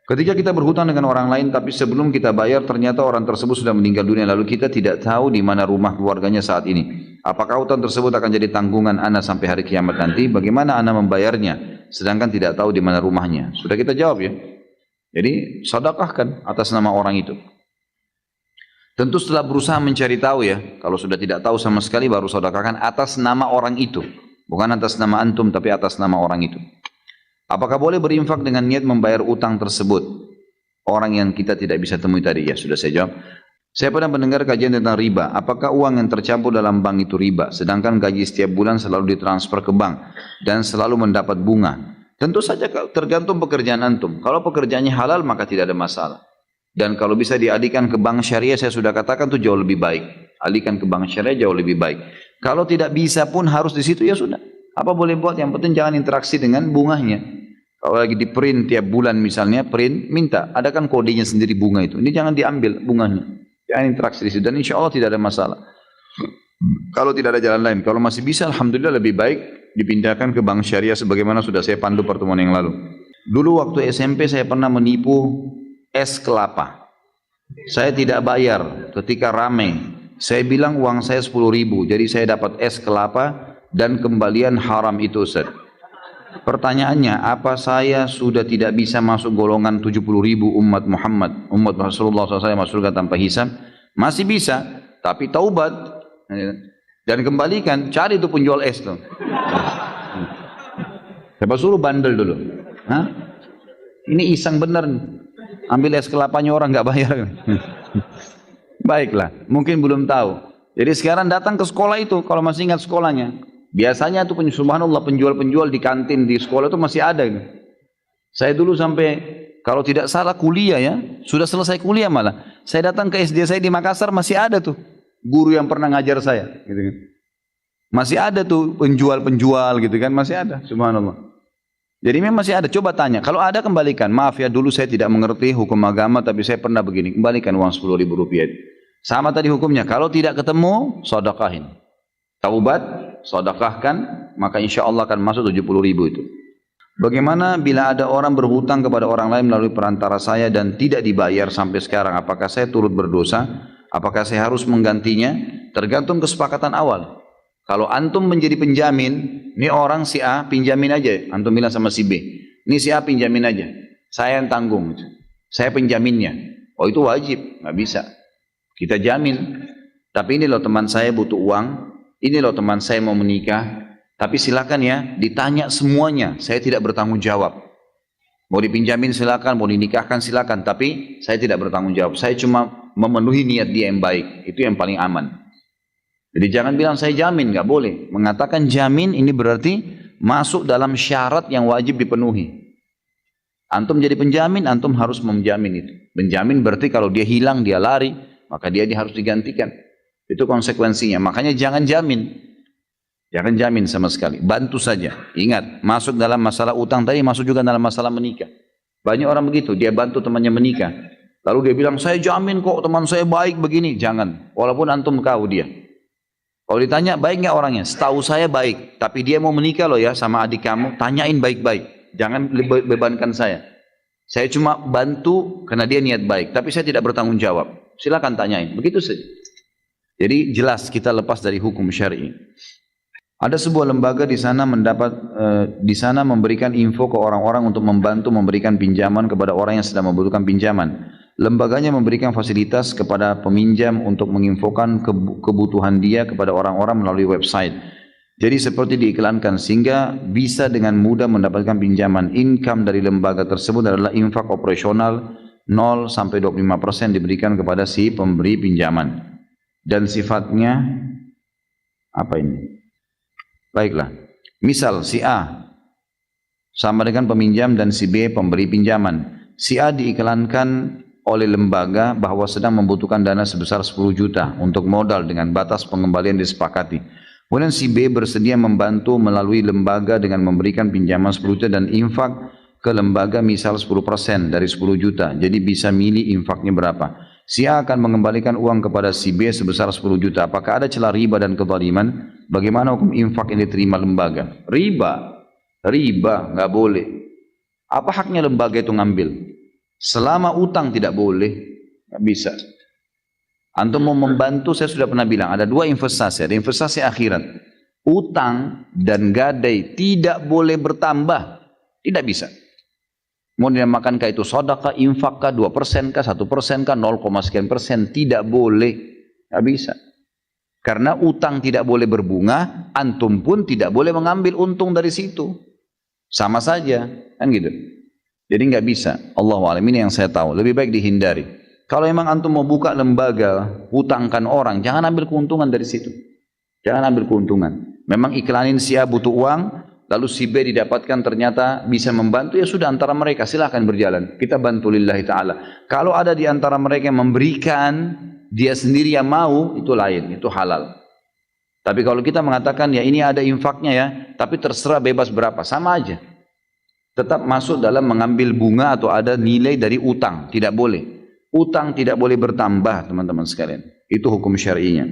Ketika kita berhutang dengan orang lain, tapi sebelum kita bayar ternyata orang tersebut sudah meninggal dunia, lalu kita tidak tahu di mana rumah keluarganya saat ini. Apakah hutang tersebut akan jadi tanggungan ana sampai hari kiamat nanti? Bagaimana ana membayarnya, sedangkan tidak tahu di mana rumahnya? Sudah kita jawab ya. Jadi sedekahkan atas nama orang itu. Tentu setelah berusaha mencari tahu ya, kalau sudah tidak tahu sama sekali baru sedekahkan atas nama orang itu. Bukan atas nama antum tapi atas nama orang itu. Apakah boleh berinfak dengan niat membayar utang tersebut? Orang yang kita tidak bisa temui tadi, ya sudah saya jawab. Saya pernah mendengar kajian tentang riba. Apakah uang yang tercampur dalam bank itu riba? Sedangkan gaji setiap bulan selalu ditransfer ke bank dan selalu mendapat bunga. Tentu saja tergantung pekerjaan antum. Kalau pekerjaannya halal maka tidak ada masalah. Dan kalau bisa dialihkan ke bank syariah, saya sudah katakan itu jauh lebih baik. Alihkan ke bank syariah jauh lebih baik. Kalau tidak bisa pun harus di situ, ya sudah. Apa boleh buat, yang penting jangan interaksi dengan bunganya. Kalau lagi di print tiap bulan misalnya, print, minta, ada kan kodenya sendiri bunga itu. Ini jangan diambil bunganya. Jangan interaksi di situ, dan insya Allah tidak ada masalah. Kalau tidak ada jalan lain, kalau masih bisa, alhamdulillah lebih baik dipindahkan ke bank syariah sebagaimana sudah saya pandu pertemuan yang lalu. Dulu waktu SMP saya pernah menipu es kelapa. Saya tidak bayar ketika rame. Saya bilang uang saya 10.000, jadi saya dapat es kelapa dan kembalian haram itu, Ustaz. Pertanyaannya, apa saya sudah tidak bisa masuk golongan 70.000 umat Muhammad, umat Rasulullah SAW masuk surga tanpa hisab? Masih bisa, tapi taubat dan kembalikan, cari itu penjual es tuh. Siapa suruh bandel dulu? Hah? Ini iseng bener, ambil es kelapanya orang nggak bayar. Baiklah, mungkin belum tahu. Jadi sekarang datang ke sekolah itu, kalau masih ingat sekolahnya. Biasanya itu subhanallah penjual-penjual di kantin di sekolah itu masih ada. Saya dulu sampai kalau tidak salah kuliah ya, sudah selesai kuliah malah. Saya datang ke SD saya di Makassar masih ada tuh guru yang pernah ngajar saya, gitu kan. Masih ada tuh penjual-penjual gitu kan, masih ada, subhanallah. Jadi memang masih ada, coba tanya. Kalau ada kembalikan, maaf ya dulu saya tidak mengerti hukum agama tapi saya pernah begini, kembalikan uang 10.000 rupiah. Sama tadi hukumnya, kalau tidak ketemu, sedekahin. Taubat, sedekahkan, maka insya Allah akan masuk 70.000 itu. Bagaimana bila ada orang berhutang kepada orang lain melalui perantara saya dan tidak dibayar sampai sekarang? Apakah saya turut berdosa? Apakah saya harus menggantinya? Tergantung kesepakatan awal. Kalau antum menjadi penjamin, ini orang si A pinjamin aja, antum bilang sama si B, ini si A pinjamin aja, saya yang tanggung, saya penjaminnya. Oh itu wajib, nggak bisa. Kita jamin. Tapi ini loh teman saya butuh uang. Ini loh teman saya mau menikah, tapi silakan ya ditanya semuanya, saya tidak bertanggung jawab. Mau dipinjamin silakan, mau dinikahkan silakan, tapi saya tidak bertanggung jawab. Saya cuma memenuhi niat dia yang baik, itu yang paling aman. Jadi jangan bilang saya jamin, nggak boleh. Mengatakan jamin ini berarti masuk dalam syarat yang wajib dipenuhi. Antum jadi penjamin, antum harus menjamin itu. Menjamin berarti kalau dia hilang, dia lari, maka dia harus digantikan. Itu konsekuensinya. Makanya jangan jamin. Jangan jamin sama sekali. Bantu saja. Ingat, masuk dalam masalah utang tadi, masuk juga dalam masalah menikah. Banyak orang begitu, dia bantu temannya menikah. Lalu dia bilang, saya jamin kok teman saya baik begini. Jangan. Walaupun antum tahu dia. Kalau ditanya, baik nggak orangnya? Setahu saya baik. Tapi dia mau menikah loh ya sama adik kamu. Tanyain baik-baik. Jangan bebankan saya. Saya cuma bantu karena dia niat baik. Tapi saya tidak bertanggung jawab. Silakan tanyain. Begitu saja. Jadi jelas kita lepas dari hukum syar'i. Ada sebuah lembaga di sana memberikan info ke orang-orang untuk membantu memberikan pinjaman kepada orang yang sedang membutuhkan pinjaman. Lembaganya memberikan fasilitas kepada peminjam untuk menginfokan kebutuhan dia kepada orang-orang melalui website. Jadi seperti diiklankan sehingga bisa dengan mudah mendapatkan pinjaman. Income dari lembaga tersebut adalah infak operasional 0 sampai 25% diberikan kepada si pemberi pinjaman. Dan sifatnya apa ini? Baiklah, misal si A sama dengan peminjam dan si B pemberi pinjaman. Si A diiklankan oleh lembaga bahwa sedang membutuhkan dana sebesar 10 juta untuk modal dengan batas pengembalian disepakati. Kemudian si B bersedia membantu melalui lembaga dengan memberikan pinjaman 10 juta dan infak ke lembaga misal 10% dari 10 juta. Jadi bisa milih infaknya berapa. Si A akan mengembalikan uang kepada si B sebesar 10 juta. Apakah ada celah riba dan kezaliman? Bagaimana hukum infak yang diterima lembaga? Riba, nggak boleh. Apa haknya lembaga itu ngambil? Selama utang tidak boleh, nggak bisa. Antum mau membantu, saya sudah pernah bilang, ada dua investasi, ada investasi akhirat. Utang dan gadai tidak boleh bertambah, tidak bisa. Mau dinamakan itu sedekah, infak kah, 2% kah, 1% kah, 0, sekian persen, tidak boleh, nggak bisa. Karena utang tidak boleh berbunga, antum pun tidak boleh mengambil untung dari situ. Sama saja, kan gitu. Jadi nggak bisa. Allahu a'lam, ini yang saya tahu. Lebih baik dihindari. Kalau memang antum mau buka lembaga, hutangkan orang, jangan ambil keuntungan dari situ. Jangan ambil keuntungan. Memang iklanin si A butuh uang, lalu si B didapatkan ternyata bisa membantu, ya sudah antara mereka silahkan berjalan. Kita bantu lillahi ta'ala. Kalau ada di antara mereka yang memberikan, dia sendiri yang mau, itu lain, itu halal. Tapi kalau kita mengatakan ya ini ada infaknya ya, tapi terserah bebas berapa, sama aja. Tetap masuk dalam mengambil bunga atau ada nilai dari utang, tidak boleh. Utang tidak boleh bertambah teman-teman sekalian. Itu hukum syar'inya.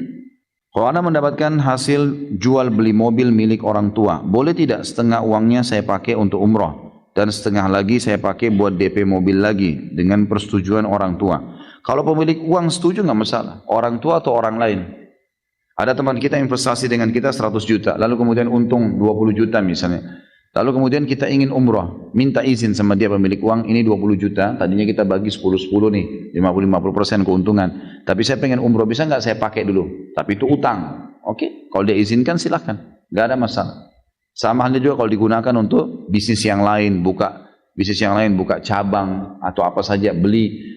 Kalau Anda mendapatkan hasil jual beli mobil milik orang tua, boleh tidak setengah uangnya saya pakai untuk umroh dan setengah lagi saya pakai buat DP mobil lagi dengan persetujuan orang tua. Kalau pemilik uang setuju nggak masalah, orang tua atau orang lain. Ada teman kita investasi dengan kita 100 juta, lalu kemudian untung 20 juta misalnya. Lalu kemudian kita ingin umroh, minta izin sama dia pemilik uang, ini 20 juta, tadinya kita bagi 10-10 nih, 50-50% keuntungan. Tapi saya pengen umroh, bisa nggak saya pakai dulu? Tapi itu utang. Oke, kalau dia izinkan silahkan, nggak ada masalah. Sama halnya juga kalau digunakan untuk bisnis yang lain, buka cabang atau apa saja, beli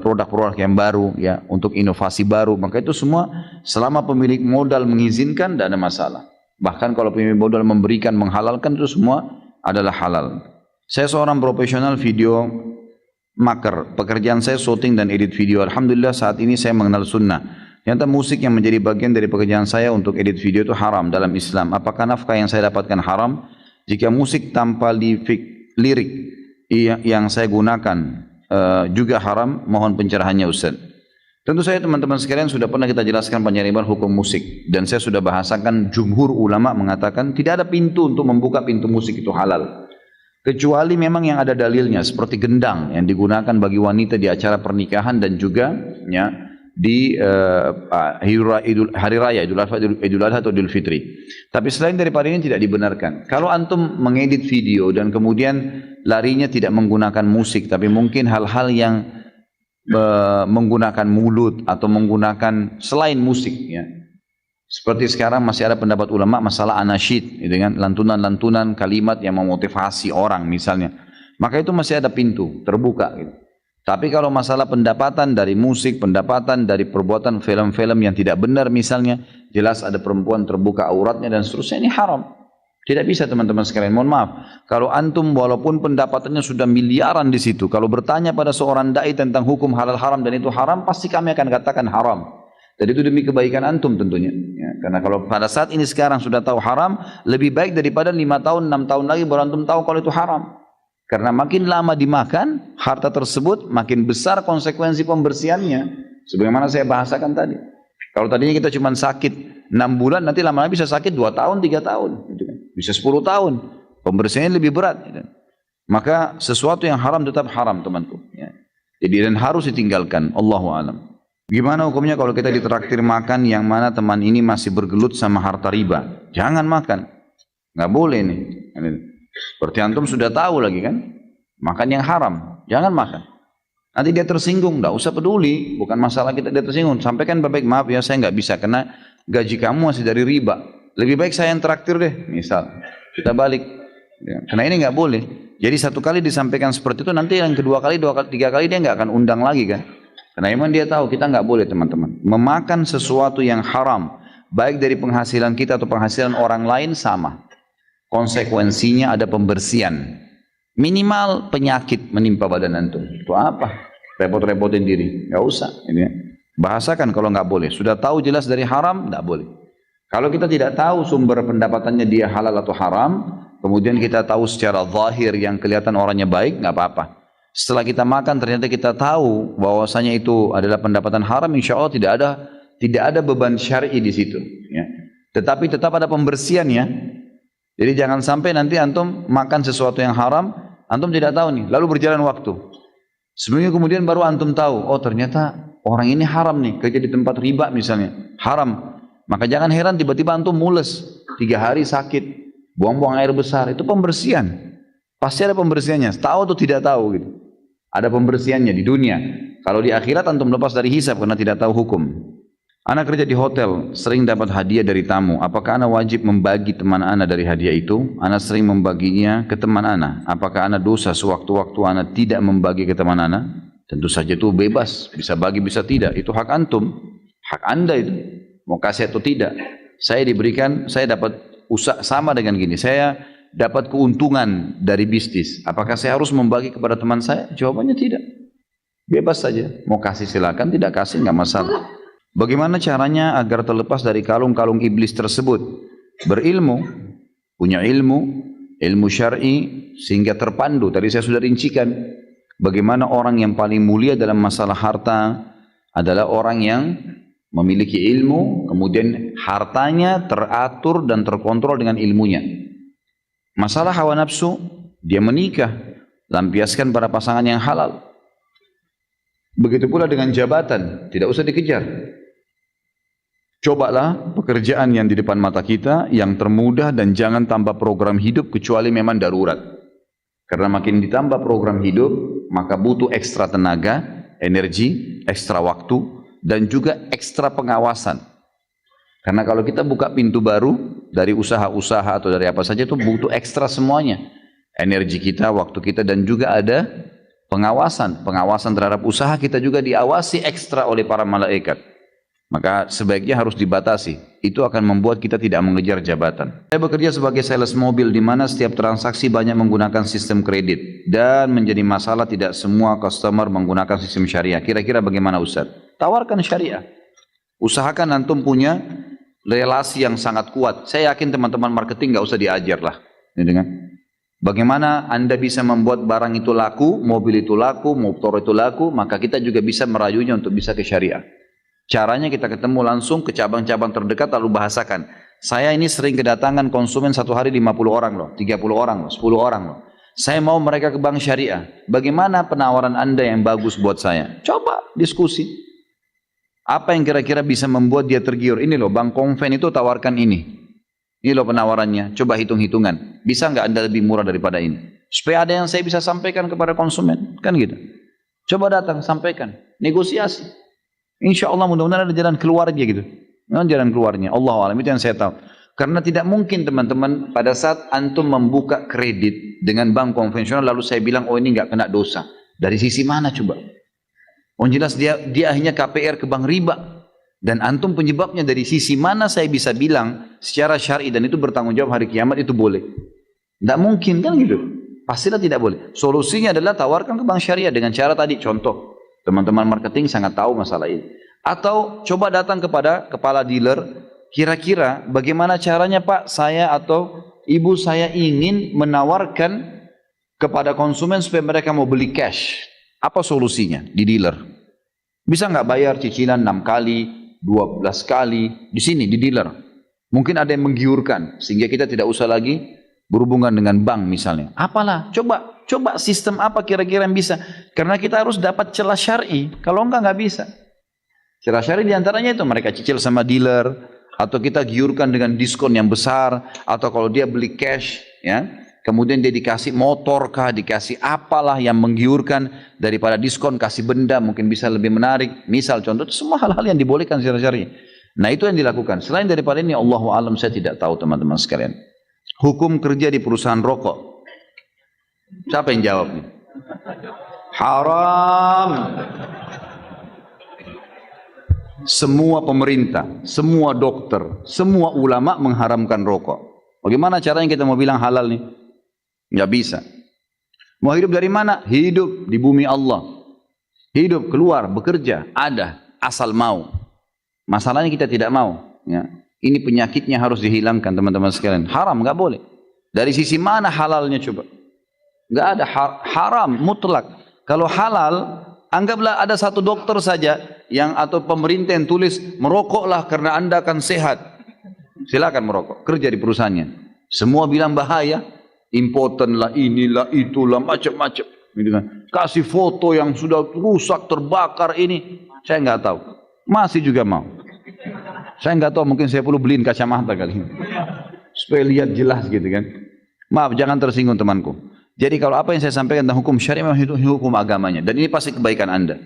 produk-produk yang baru ya untuk inovasi baru, maka itu semua selama pemilik modal mengizinkan tidak ada masalah. Bahkan kalau pemilik modal memberikan, menghalalkan, itu semua adalah halal. Saya seorang profesional video maker, pekerjaan saya syuting dan edit video. Alhamdulillah saat ini saya mengenal sunnah. Ternyata musik yang menjadi bagian dari pekerjaan saya untuk edit video itu haram dalam Islam. Apakah nafkah yang saya dapatkan haram? Jika musik tanpa lirik yang saya gunakan juga haram, mohon pencerahannya Ustaz. Tentu saja teman-teman sekalian sudah pernah kita jelaskan panjang lebar hukum musik. Dan saya sudah bahasakan jumhur ulama mengatakan tidak ada pintu untuk membuka pintu musik itu halal. Kecuali memang yang ada dalilnya seperti gendang yang digunakan bagi wanita di acara pernikahan dan juga ya, di hari raya Idul Adha atau Idul Fitri. Tapi selain daripada ini tidak dibenarkan. Kalau antum mengedit video dan kemudian larinya tidak menggunakan musik, tapi mungkin hal-hal yang menggunakan mulut atau menggunakan selain musik ya. Seperti sekarang masih ada pendapat ulama masalah anasyid, dengan lantunan-lantunan kalimat yang memotivasi orang misalnya. Maka itu masih ada pintu terbuka gitu. Tapi kalau masalah pendapatan dari musik, pendapatan dari perbuatan film-film yang tidak benar misalnya, jelas ada perempuan terbuka auratnya dan seterusnya, ini haram. Tidak bisa teman-teman sekalian, mohon maaf. Kalau antum walaupun pendapatannya sudah miliaran di situ, kalau bertanya pada seorang dai tentang hukum halal haram dan itu haram, pasti kami akan katakan haram. Dan itu demi kebaikan antum tentunya. Ya, karena kalau pada saat ini sekarang sudah tahu haram, lebih baik daripada 5 tahun, 6 tahun lagi baru antum tahu kalau itu haram. Karena makin lama dimakan, harta tersebut makin besar konsekuensi pembersihannya. Sebagaimana saya bahasakan tadi. Kalau tadinya kita cuma sakit 6 bulan, nanti lama-lama bisa sakit 2 tahun, 3 tahun. Gitu kan. Bisa 10 tahun, pembersihannya lebih berat. Maka sesuatu yang haram tetap haram temanku. Ya. Jadi dan harus ditinggalkan. Allahu a'lam. Gimana hukumnya kalau kita ditraktir makan yang mana teman ini masih bergelut sama harta riba? Jangan makan, nggak boleh nih. Seperti antum sudah tahu lagi kan, makan yang haram, jangan makan. Nanti dia tersinggung, nggak usah peduli, bukan masalah kita dia tersinggung. Sampaikan baik-baik, maaf ya saya nggak bisa karena gaji kamu masih dari riba. Lebih baik saya yang traktir deh, misal. Kita balik. Ya, karena ini nggak boleh. Jadi satu kali disampaikan seperti itu, nanti yang kedua kali, 2 kali, 3 kali dia nggak akan undang lagi kan. Karena memang dia tahu kita nggak boleh teman-teman. Memakan sesuatu yang haram, baik dari penghasilan kita atau penghasilan orang lain sama. Konsekuensinya ada pembersihan. Minimal penyakit menimpa badan antum. Itu apa? Repot-repotin diri. Nggak usah. Ini. Bahasakan kalau nggak boleh. Sudah tahu jelas dari haram, nggak boleh. Kalau kita tidak tahu sumber pendapatannya dia halal atau haram, kemudian kita tahu secara zahir yang kelihatan orangnya baik, nggak apa-apa. Setelah kita makan ternyata kita tahu bahwasanya itu adalah pendapatan haram, insya Allah tidak ada beban syar'i di situ. Ya. Tetapi tetap ada pembersihannya. Jadi jangan sampai nanti antum makan sesuatu yang haram, antum tidak tahu nih, lalu berjalan waktu. Seminggu kemudian baru antum tahu, oh ternyata orang ini haram nih, kerja di tempat riba misalnya, haram. Maka jangan heran tiba-tiba antum mules, 3 hari sakit, buang-buang air besar, itu pembersihan. Pasti ada pembersihannya, tahu atau tidak tahu gitu. Ada pembersihannya di dunia. Kalau di akhirat antum lepas dari hisab karena tidak tahu hukum. Anak kerja di hotel, sering dapat hadiah dari tamu. Apakah anak wajib membagi teman anak dari hadiah itu? Anak sering membaginya ke teman anak. Apakah anak dosa sewaktu-waktu anak tidak membagi ke teman anak? Tentu saja itu bebas, bisa bagi bisa tidak. Itu hak antum, hak anda itu. Mau kasih atau tidak. Saya diberikan, saya dapat usaha sama dengan gini. Saya dapat keuntungan dari bisnis. Apakah saya harus membagi kepada teman saya? Jawabannya tidak. Bebas saja. Mau kasih silakan, tidak kasih nggak masalah. Bagaimana caranya agar terlepas dari kalung-kalung iblis tersebut? Berilmu, punya ilmu syar'i sehingga terpandu. Tadi saya sudah rincikan bagaimana orang yang paling mulia dalam masalah harta adalah orang yang memiliki ilmu, kemudian hartanya teratur dan terkontrol dengan ilmunya. Masalah hawa nafsu, dia menikah, lampiaskan pada pasangan yang halal. Begitu pula dengan jabatan, tidak usah dikejar. Cobalah pekerjaan yang di depan mata kita yang termudah dan jangan tambah program hidup kecuali memang darurat. Karena makin ditambah program hidup, maka butuh ekstra tenaga, energi, ekstra waktu, dan juga ekstra pengawasan. Karena kalau kita buka pintu baru dari usaha-usaha atau dari apa saja itu butuh ekstra semuanya. Energi kita, waktu kita, dan juga ada pengawasan. Pengawasan terhadap usaha kita juga diawasi ekstra oleh para malaikat. Maka sebaiknya harus dibatasi. Itu akan membuat kita tidak mengejar jabatan. Saya bekerja sebagai sales mobil di mana setiap transaksi banyak menggunakan sistem kredit. Dan menjadi masalah tidak semua customer menggunakan sistem syariah. Kira-kira bagaimana Ustaz? Tawarkan syariah. Usahakan antum punya relasi yang sangat kuat. Saya yakin teman-teman marketing nggak usah diajar lah. Bagaimana anda bisa membuat barang itu laku, mobil itu laku, motor itu laku, maka kita juga bisa merayunya untuk bisa ke syariah. Caranya kita ketemu langsung ke cabang-cabang terdekat lalu bahasakan. Saya ini sering kedatangan konsumen satu hari 50 orang loh, 30 orang loh, 10 orang loh. Saya mau mereka ke bank syariah. Bagaimana penawaran anda yang bagus buat saya? Coba diskusi. Apa yang kira-kira bisa membuat dia tergiur? Ini loh, bank konven itu tawarkan ini. Ini loh penawarannya. Coba hitung-hitungan. Bisa nggak anda lebih murah daripada ini? Supaya ada yang saya bisa sampaikan kepada konsumen. Kan gitu. Coba datang, sampaikan. Negosiasi. Insya Allah mudah-mudahan ada jalan keluarnya gitu. Jalan keluarnya. Allahu a'lam, itu yang saya tahu. Karena tidak mungkin teman-teman pada saat antum membuka kredit dengan bank konvensional lalu saya bilang oh ini nggak kena dosa. Dari sisi mana coba? Oh jelas dia akhirnya KPR ke bank riba. Dan antum penyebabnya dari sisi mana saya bisa bilang secara syar'i dan itu bertanggung jawab hari kiamat itu boleh. Tidak mungkin kan gitu. Pastilah tidak boleh. Solusinya adalah tawarkan ke bank syariah dengan cara tadi contoh. Teman-teman marketing sangat tahu masalah ini. Atau coba datang kepada kepala dealer, kira-kira bagaimana caranya Pak, saya atau ibu saya ingin menawarkan kepada konsumen supaya mereka mau beli cash. Apa solusinya di dealer? Bisa nggak bayar cicilan 6 kali, 12 kali, di sini di dealer. Mungkin ada yang menggiurkan, sehingga kita tidak usah lagi berhubungan dengan bank misalnya. Apalah, coba sistem apa kira-kira yang bisa. Karena kita harus dapat celah syar'i. Kalau enggak bisa. Celah syar'i diantaranya itu mereka cicil sama dealer. Atau kita giurkan dengan diskon yang besar. Atau kalau dia beli cash. Ya, kemudian dia dikasih motor kah, dikasih apalah yang menggiurkan. Daripada diskon kasih benda mungkin bisa lebih menarik. Misal contoh, semua hal-hal yang dibolehkan secara syar'i. Nah itu yang dilakukan. Selain daripada ini Allahu a'lam saya tidak tahu teman-teman sekalian. Hukum kerja di perusahaan rokok. Siapa yang jawab nih? Haram. Semua pemerintah, semua dokter, semua ulama mengharamkan rokok. Bagaimana caranya kita mau bilang halal nih? Nggak bisa. Mau hidup dari mana? Hidup di bumi Allah. Hidup, keluar, bekerja, ada, asal mau. Masalahnya kita tidak mau. Ya. Ini penyakitnya harus dihilangkan teman-teman sekalian. Haram, nggak boleh. Dari sisi mana halalnya coba? Nggak ada haram mutlak. Kalau halal, anggaplah ada satu dokter saja yang atau pemerintah yang tulis merokoklah karena anda akan sehat. Silakan merokok, kerja di perusahaannya. Semua bilang bahaya, impoten lah, inilah, itulah, macam-macam. gitu kan. Kasih foto yang sudah rusak, terbakar ini, saya nggak tahu. Masih juga mau. Saya nggak tahu, mungkin saya perlu beliin kacamata kali ini. Supaya lihat jelas gitu kan. Maaf, jangan tersinggung temanku. Jadi kalau apa yang saya sampaikan tentang hukum syariah memang hukum agamanya. Dan ini pasti kebaikan Anda.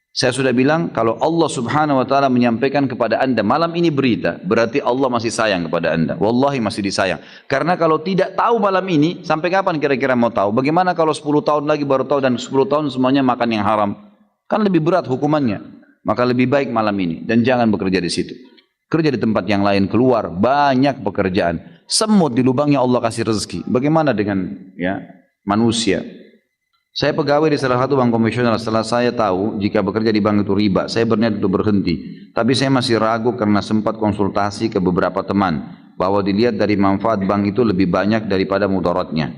Saya sudah bilang kalau Allah subhanahu wa ta'ala menyampaikan kepada Anda malam ini berita, berarti Allah masih sayang kepada Anda. Wallahi masih disayang. Karena kalau tidak tahu malam ini, sampai kapan kira-kira mau tahu? Bagaimana kalau 10 tahun lagi baru tahu dan 10 tahun semuanya makan yang haram? Kan lebih berat hukumannya. Maka lebih baik malam ini. Dan jangan bekerja di situ. Kerja di tempat yang lain, keluar. Banyak pekerjaan. Semut di lubangnya Allah kasih rezeki. Bagaimana dengan ya manusia? Saya pegawai di salah satu bank konvensional. Setelah saya tahu jika bekerja di bank itu riba, saya berniat untuk berhenti. Tapi saya masih ragu karena sempat konsultasi ke beberapa teman bahwa dilihat dari manfaat bank itu lebih banyak daripada mudaratnya.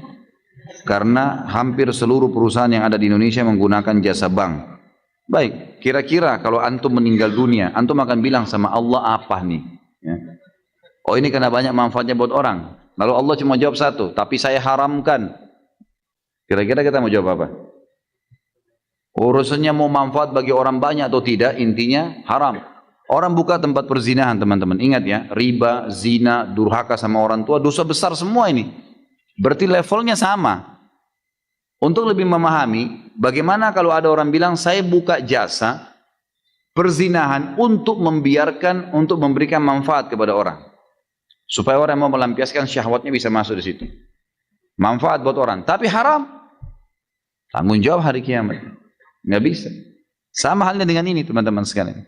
Karena hampir seluruh perusahaan yang ada di Indonesia menggunakan jasa bank. Baik, kira-kira kalau antum meninggal dunia, antum akan bilang sama Allah apa nih? Ya. Oh ini karena banyak manfaatnya buat orang. Lalu Allah cuma jawab satu, tapi saya haramkan. Kira-kira kita mau jawab apa? Urusannya mau manfaat bagi orang banyak atau tidak, intinya haram. Orang buka tempat perzinahan teman-teman, ingat ya, riba, zina, durhaka sama orang tua, dosa besar semua ini. Berarti levelnya sama. Untuk lebih memahami, bagaimana kalau ada orang bilang, saya buka jasa perzinahan untuk membiarkan, untuk memberikan manfaat kepada orang. Supaya orang mau melampiaskan syahwatnya bisa masuk di situ. Manfaat buat orang, tapi haram. Tanggung jawab hari kiamat. Nggak bisa. Sama halnya dengan ini teman-teman sekalian.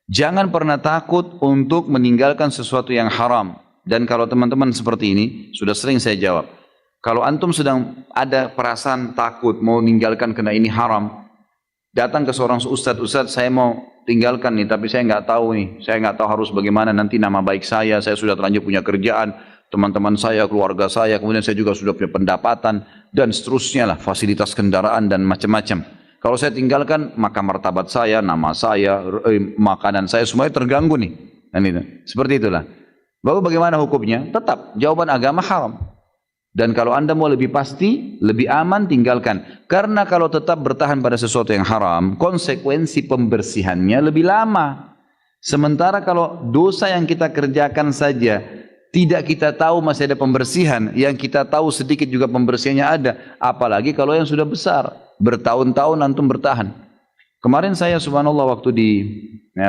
Jangan pernah takut untuk meninggalkan sesuatu yang haram. Dan kalau teman-teman seperti ini, sudah sering saya jawab. Kalau antum sedang ada perasaan takut mau meninggalkan karena ini haram, datang ke seorang ustadz, saya mau tinggalkan nih, tapi saya nggak tahu nih, saya nggak tahu harus bagaimana nanti nama baik saya sudah terlanjur punya kerjaan, teman-teman saya, keluarga saya, kemudian saya juga sudah punya pendapatan, dan seterusnya lah, fasilitas kendaraan dan macam-macam. Kalau saya tinggalkan, maka martabat saya, nama saya, makanan saya, semuanya terganggu nih. Dan itu. Seperti itulah. Lalu bagaimana hukumnya? Tetap, jawaban agama haram. Dan kalau anda mau lebih pasti, lebih aman, tinggalkan. Karena kalau tetap bertahan pada sesuatu yang haram, konsekuensi pembersihannya lebih lama. Sementara kalau dosa yang kita kerjakan saja, tidak kita tahu masih ada pembersihan, yang kita tahu sedikit juga pembersihannya ada. Apalagi kalau yang sudah besar, bertahun-tahun antum bertahan. Kemarin saya subhanallah waktu di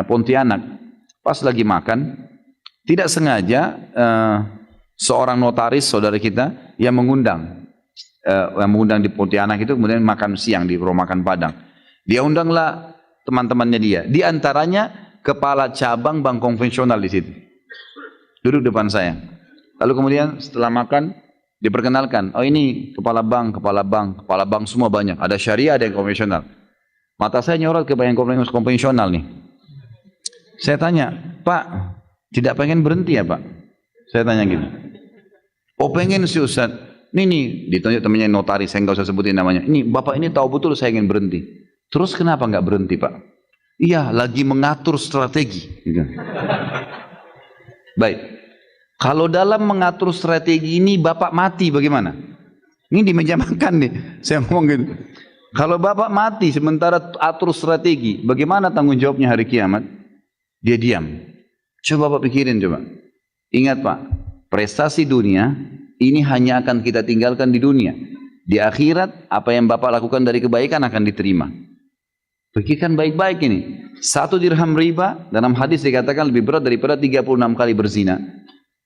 Pontianak, pas lagi makan, tidak sengaja seorang notaris saudara kita yang mengundang di Pontianak itu, kemudian makan siang di rumah makan Padang. Dia undanglah teman-temannya dia. Di antaranya kepala cabang bank konvensional di situ. Duduk depan saya. Lalu kemudian setelah makan diperkenalkan, oh ini kepala bank semua banyak. Ada syariah, ada yang konvensional. Mata saya nyorot ke yang konvensional nih. Saya tanya, Pak, tidak pengen berhenti ya Pak? Saya tanya gitu. Oh pengen sih Ustaz. Ini ditunjuk temannya notaris, saya nggak usah sebutin namanya. Ini Bapak ini tahu betul saya ingin berhenti. Terus kenapa nggak berhenti Pak? Iya, lagi mengatur strategi. Gitu. Baik. Kalau dalam mengatur strategi ini Bapak mati bagaimana? Ini di meja makan nih. Saya ngomong gitu. Kalau Bapak mati sementara atur strategi, bagaimana tanggung jawabnya hari kiamat? Dia diam. Coba Bapak pikirin coba. Ingat Pak, prestasi dunia ini hanya akan kita tinggalkan di dunia. Di akhirat, apa yang Bapak lakukan dari kebaikan akan diterima. Pikirkan baik-baik ini. 1 dirham riba, dalam hadis dikatakan lebih berat daripada 36 kali berzina.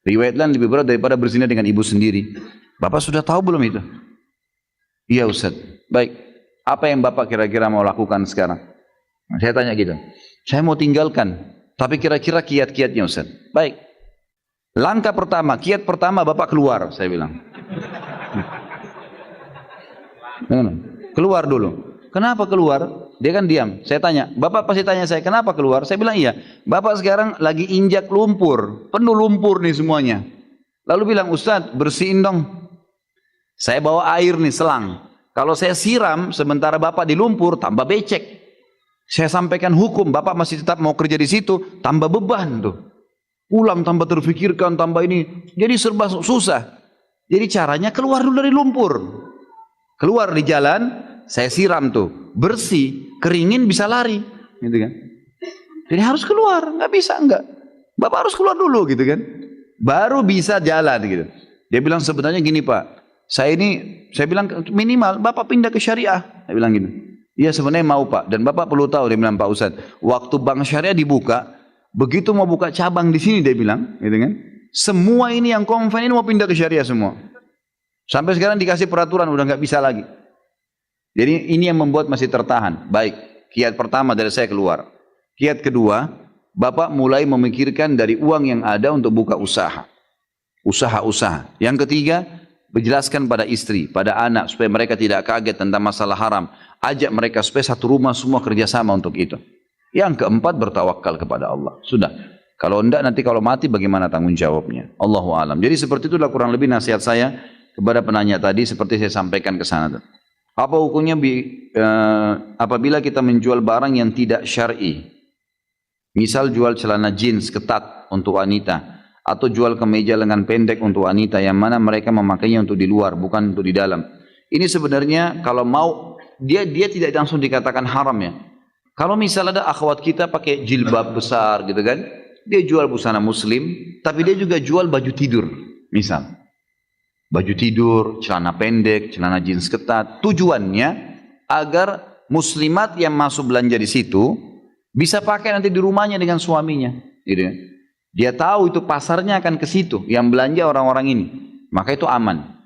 Riwayat lain lebih berat daripada berzina dengan ibu sendiri. Bapak sudah tahu belum itu? Iya Ustaz. Baik. Apa yang Bapak kira-kira mau lakukan sekarang? Nah, saya tanya gitu. Saya mau tinggalkan. Tapi kira-kira kiat-kiatnya Ustaz. Baik. Langkah pertama, kiat pertama Bapak keluar, saya bilang. Keluar dulu. Kenapa keluar? Dia kan diam. Saya tanya, Bapak pasti tanya saya, kenapa keluar? Saya bilang iya. Bapak sekarang lagi injak lumpur. Penuh lumpur nih semuanya. Lalu bilang, Ustaz bersihin dong. Saya bawa air nih, selang. Kalau saya siram, sementara Bapak di lumpur, tambah becek. Saya sampaikan hukum, Bapak masih tetap mau kerja di situ, tambah beban tuh. Pulang tambah terfikirkan, tambah ini. Jadi serba susah. Jadi caranya keluar dulu dari lumpur. Keluar di jalan, saya siram tuh, bersih, keringin bisa lari, gitu kan. Jadi harus keluar, nggak bisa enggak. Bapak harus keluar dulu gitu kan. Baru bisa jalan gitu. Dia bilang sebenarnya gini Pak, saya bilang minimal Bapak pindah ke syariah. Saya bilang gitu. Iya sebenarnya mau Pak, dan Bapak perlu tahu, dia bilang Pak Ustadz, waktu bank syariah dibuka, begitu mau buka cabang di sini dia bilang, gitu kan. Semua ini yang konven ini mau pindah ke syariah semua. Sampai sekarang dikasih peraturan udah nggak bisa lagi. Jadi ini yang membuat masih tertahan. Baik, kiat pertama dari saya keluar. Kiat kedua, Bapak mulai memikirkan dari uang yang ada untuk buka usaha. Usaha-usaha. Yang ketiga, menjelaskan pada istri, pada anak, supaya mereka tidak kaget tentang masalah haram. Ajak mereka supaya satu rumah semua kerjasama untuk itu. Yang keempat, bertawakal kepada Allah. Sudah. Kalau enggak, nanti kalau mati bagaimana tanggung jawabnya? Allahu a'lam. Jadi seperti itulah kurang lebih nasihat saya kepada penanya tadi, seperti saya sampaikan ke sana. Apa hukumnya apabila kita menjual barang yang tidak syar'i? Misal jual celana jeans ketat untuk wanita, atau jual kemeja lengan pendek untuk wanita, yang mana mereka memakainya untuk di luar, bukan untuk di dalam. Ini sebenarnya kalau mau, dia tidak langsung dikatakan haram ya. Kalau misal ada akhwat kita pakai jilbab besar gitu kan, dia jual busana muslim, tapi dia juga jual baju tidur, misal. Baju tidur, celana pendek, celana jeans ketat. Tujuannya agar muslimat yang masuk belanja di situ bisa pakai nanti di rumahnya dengan suaminya. Gitu. Dia tahu itu pasarnya akan ke situ, yang belanja orang-orang ini. Maka itu aman.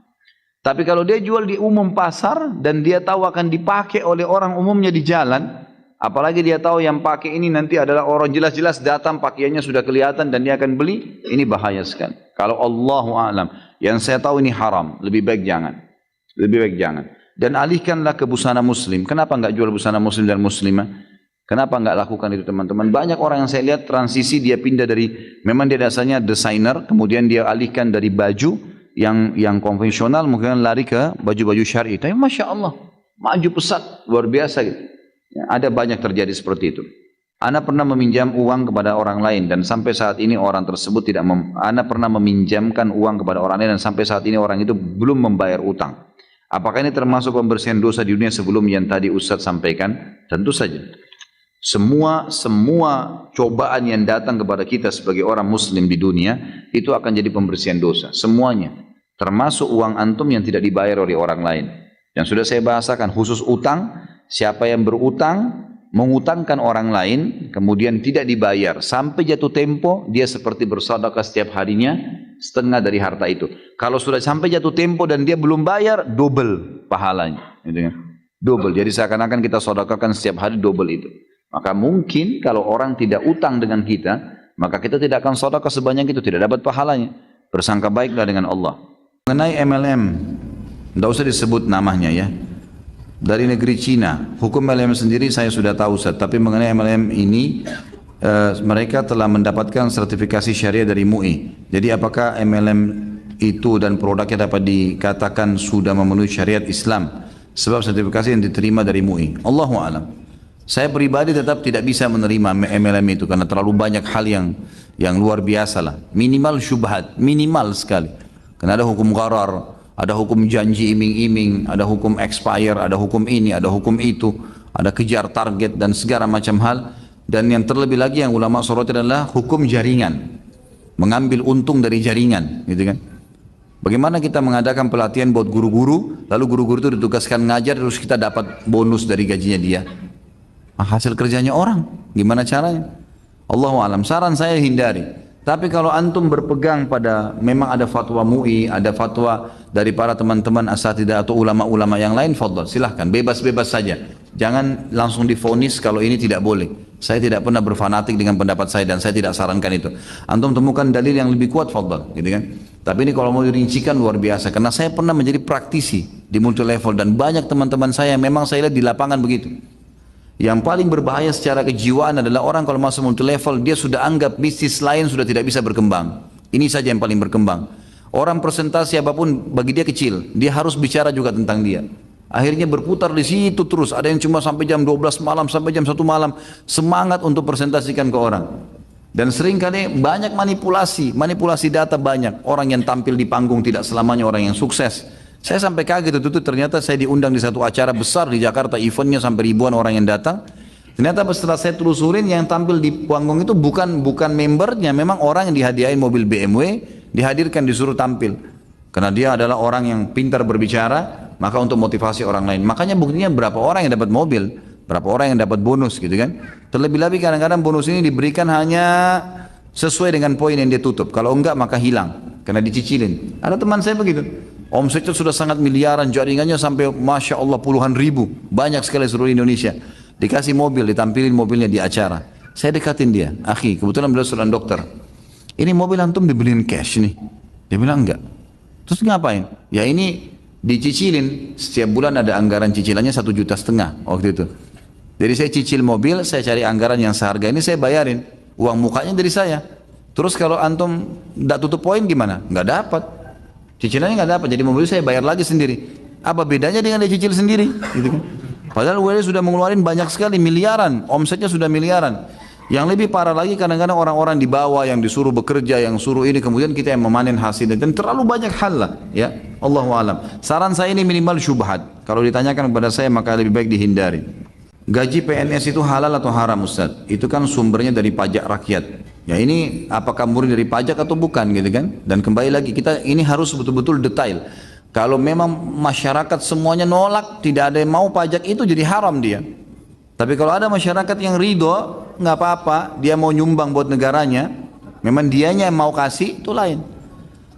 Tapi kalau dia jual di umum pasar dan dia tahu akan dipakai oleh orang umumnya di jalan, apalagi dia tahu yang pakai ini nanti adalah orang jelas-jelas datang pakaiannya sudah kelihatan dan dia akan beli, ini bahaya sekali. Kalau Allahu a'lam, yang saya tahu ini haram, lebih baik jangan. Lebih baik jangan. Dan alihkanlah ke busana muslim. Kenapa enggak jual busana muslim dan muslimah? Kenapa enggak lakukan itu teman-teman? Banyak orang yang saya lihat transisi dia pindah dari, memang dia dasarnya desainer, kemudian dia alihkan dari baju yang konvensional, mungkin lari ke baju-baju syar'i. Tapi Masya Allah, maju pesat, luar biasa gitu. Ya, ada banyak terjadi seperti itu. Ana pernah meminjam uang kepada orang lain dan sampai saat ini orang tersebut tidak Ana pernah meminjamkan uang kepada orang lain dan sampai saat ini orang itu belum membayar utang. Apakah ini termasuk pembersihan dosa di dunia sebelum yang tadi Ustaz sampaikan? Tentu saja. Semua cobaan yang datang kepada kita sebagai orang muslim di dunia itu akan jadi pembersihan dosa. Semuanya. Termasuk uang antum yang tidak dibayar oleh orang lain. Yang sudah saya bahasakan khusus utang. Siapa yang berutang, mengutangkan orang lain, kemudian tidak dibayar. Sampai jatuh tempo, dia seperti bersedekah setiap harinya, setengah dari harta itu. Kalau sudah sampai jatuh tempo dan dia belum bayar, double pahalanya. Gitu kan? Double. Jadi seakan-akan kita sedekahkan setiap hari double itu. Maka mungkin kalau orang tidak utang dengan kita, maka kita tidak akan sedekah sebanyak itu, tidak dapat pahalanya. Bersangka baiklah dengan Allah. Mengenai MLM, tidak usah disebut namanya ya. Dari negeri Cina, hukum MLM sendiri saya sudah tahu Ustaz, tapi mengenai MLM ini mereka telah mendapatkan sertifikasi syariah dari MUI. Jadi apakah MLM itu dan produknya dapat dikatakan sudah memenuhi syariat Islam? Sebab sertifikasi yang diterima dari MUI. Allahu a'lam. Saya pribadi tetap tidak bisa menerima MLM itu karena terlalu banyak hal yang luar biasa lah. Minimal syubhat, minimal sekali. Karena ada hukum gharar, ada hukum janji iming-iming, ada hukum expire, ada hukum ini, ada hukum itu, ada kejar target dan segala macam hal. Dan yang terlebih lagi yang ulama soroti adalah hukum jaringan, mengambil untung dari jaringan, gitu kan? Bagaimana kita mengadakan pelatihan buat guru-guru, lalu guru-guru itu ditugaskan ngajar, terus kita dapat bonus dari gajinya dia? Hasil kerjanya orang, gimana caranya? Allahu a'lam. Saran saya hindari. Tapi kalau antum berpegang pada memang ada fatwa MUI, ada fatwa dari para teman-teman asatidah atau ulama-ulama yang lain, fadhal, silahkan, bebas-bebas saja. Jangan langsung divonis kalau ini tidak boleh. Saya tidak pernah berfanatik dengan pendapat saya dan saya tidak sarankan itu. Antum temukan dalil yang lebih kuat, fadhal, gitu kan? Tapi ini kalau mau dirincikan luar biasa, karena saya pernah menjadi praktisi di multi level dan banyak teman-teman saya yang memang saya lihat di lapangan begitu. Yang paling berbahaya secara kejiwaan adalah orang kalau masuk multi level, dia sudah anggap bisnis lain sudah tidak bisa berkembang. Ini saja yang paling berkembang. Orang presentasi apapun bagi dia kecil, dia harus bicara juga tentang dia. Akhirnya berputar di situ terus, ada yang cuma sampai jam 12 malam, sampai jam 1 malam, semangat untuk presentasikan ke orang. Dan seringkali banyak manipulasi data banyak. Orang yang tampil di panggung tidak selamanya orang yang sukses. Saya sampai kaget itu ternyata saya diundang di satu acara besar di Jakarta, eventnya sampai ribuan orang yang datang. Ternyata setelah saya telusurin yang tampil di panggung itu bukan membernya, memang orang yang dihadiahin mobil BMW, dihadirkan disuruh tampil. Karena dia adalah orang yang pintar berbicara, maka untuk motivasi orang lain. Makanya buktinya berapa orang yang dapat mobil, berapa orang yang dapat bonus gitu kan. Terlebih-lebih kadang-kadang bonus ini diberikan hanya sesuai dengan poin yang dia tutup. Kalau enggak maka hilang, karena dicicilin. Ada teman saya begitu. Omsetnya sudah sangat miliaran, jaringannya sampai Masya Allah puluhan ribu. Banyak sekali seluruh Indonesia. Dikasih mobil, ditampilin mobilnya di acara. Saya dekatin dia. Akhi, kebetulan beliau seorang dokter. Ini mobil antum dibeliin cash nih. Dia bilang enggak. Terus ngapain? Ya ini dicicilin. Setiap bulan ada anggaran cicilannya 1,5 juta waktu itu. Jadi saya cicil mobil, saya cari anggaran yang seharga ini saya bayarin. Uang mukanya dari saya. Terus kalau antum enggak tutup poin gimana? Enggak dapat. Cicilannya nggak dapat, jadi mobil saya bayar lagi sendiri. Apa bedanya dengan dia cicil sendiri? Gitu kan? Padahal dia sudah mengeluarkan banyak sekali, miliaran, omsetnya sudah miliaran. Yang lebih parah lagi kadang-kadang orang-orang di bawah yang disuruh bekerja, yang suruh ini, kemudian kita yang memanen hasilnya. Dan terlalu banyak hal lah, ya. Allahu alam. Saran saya ini minimal syubhat. Kalau ditanyakan kepada saya maka lebih baik dihindari. Gaji PNS itu halal atau haram Ustaz? Itu kan sumbernya dari pajak rakyat. Ya ini apakah murni dari pajak atau bukan gitu kan? Dan kembali lagi kita ini harus betul-betul detail. Kalau memang masyarakat semuanya nolak, tidak ada yang mau pajak itu jadi haram dia. Tapi kalau ada masyarakat yang ridho, nggak apa-apa, dia mau nyumbang buat negaranya, memang dianya yang mau kasih, itu lain.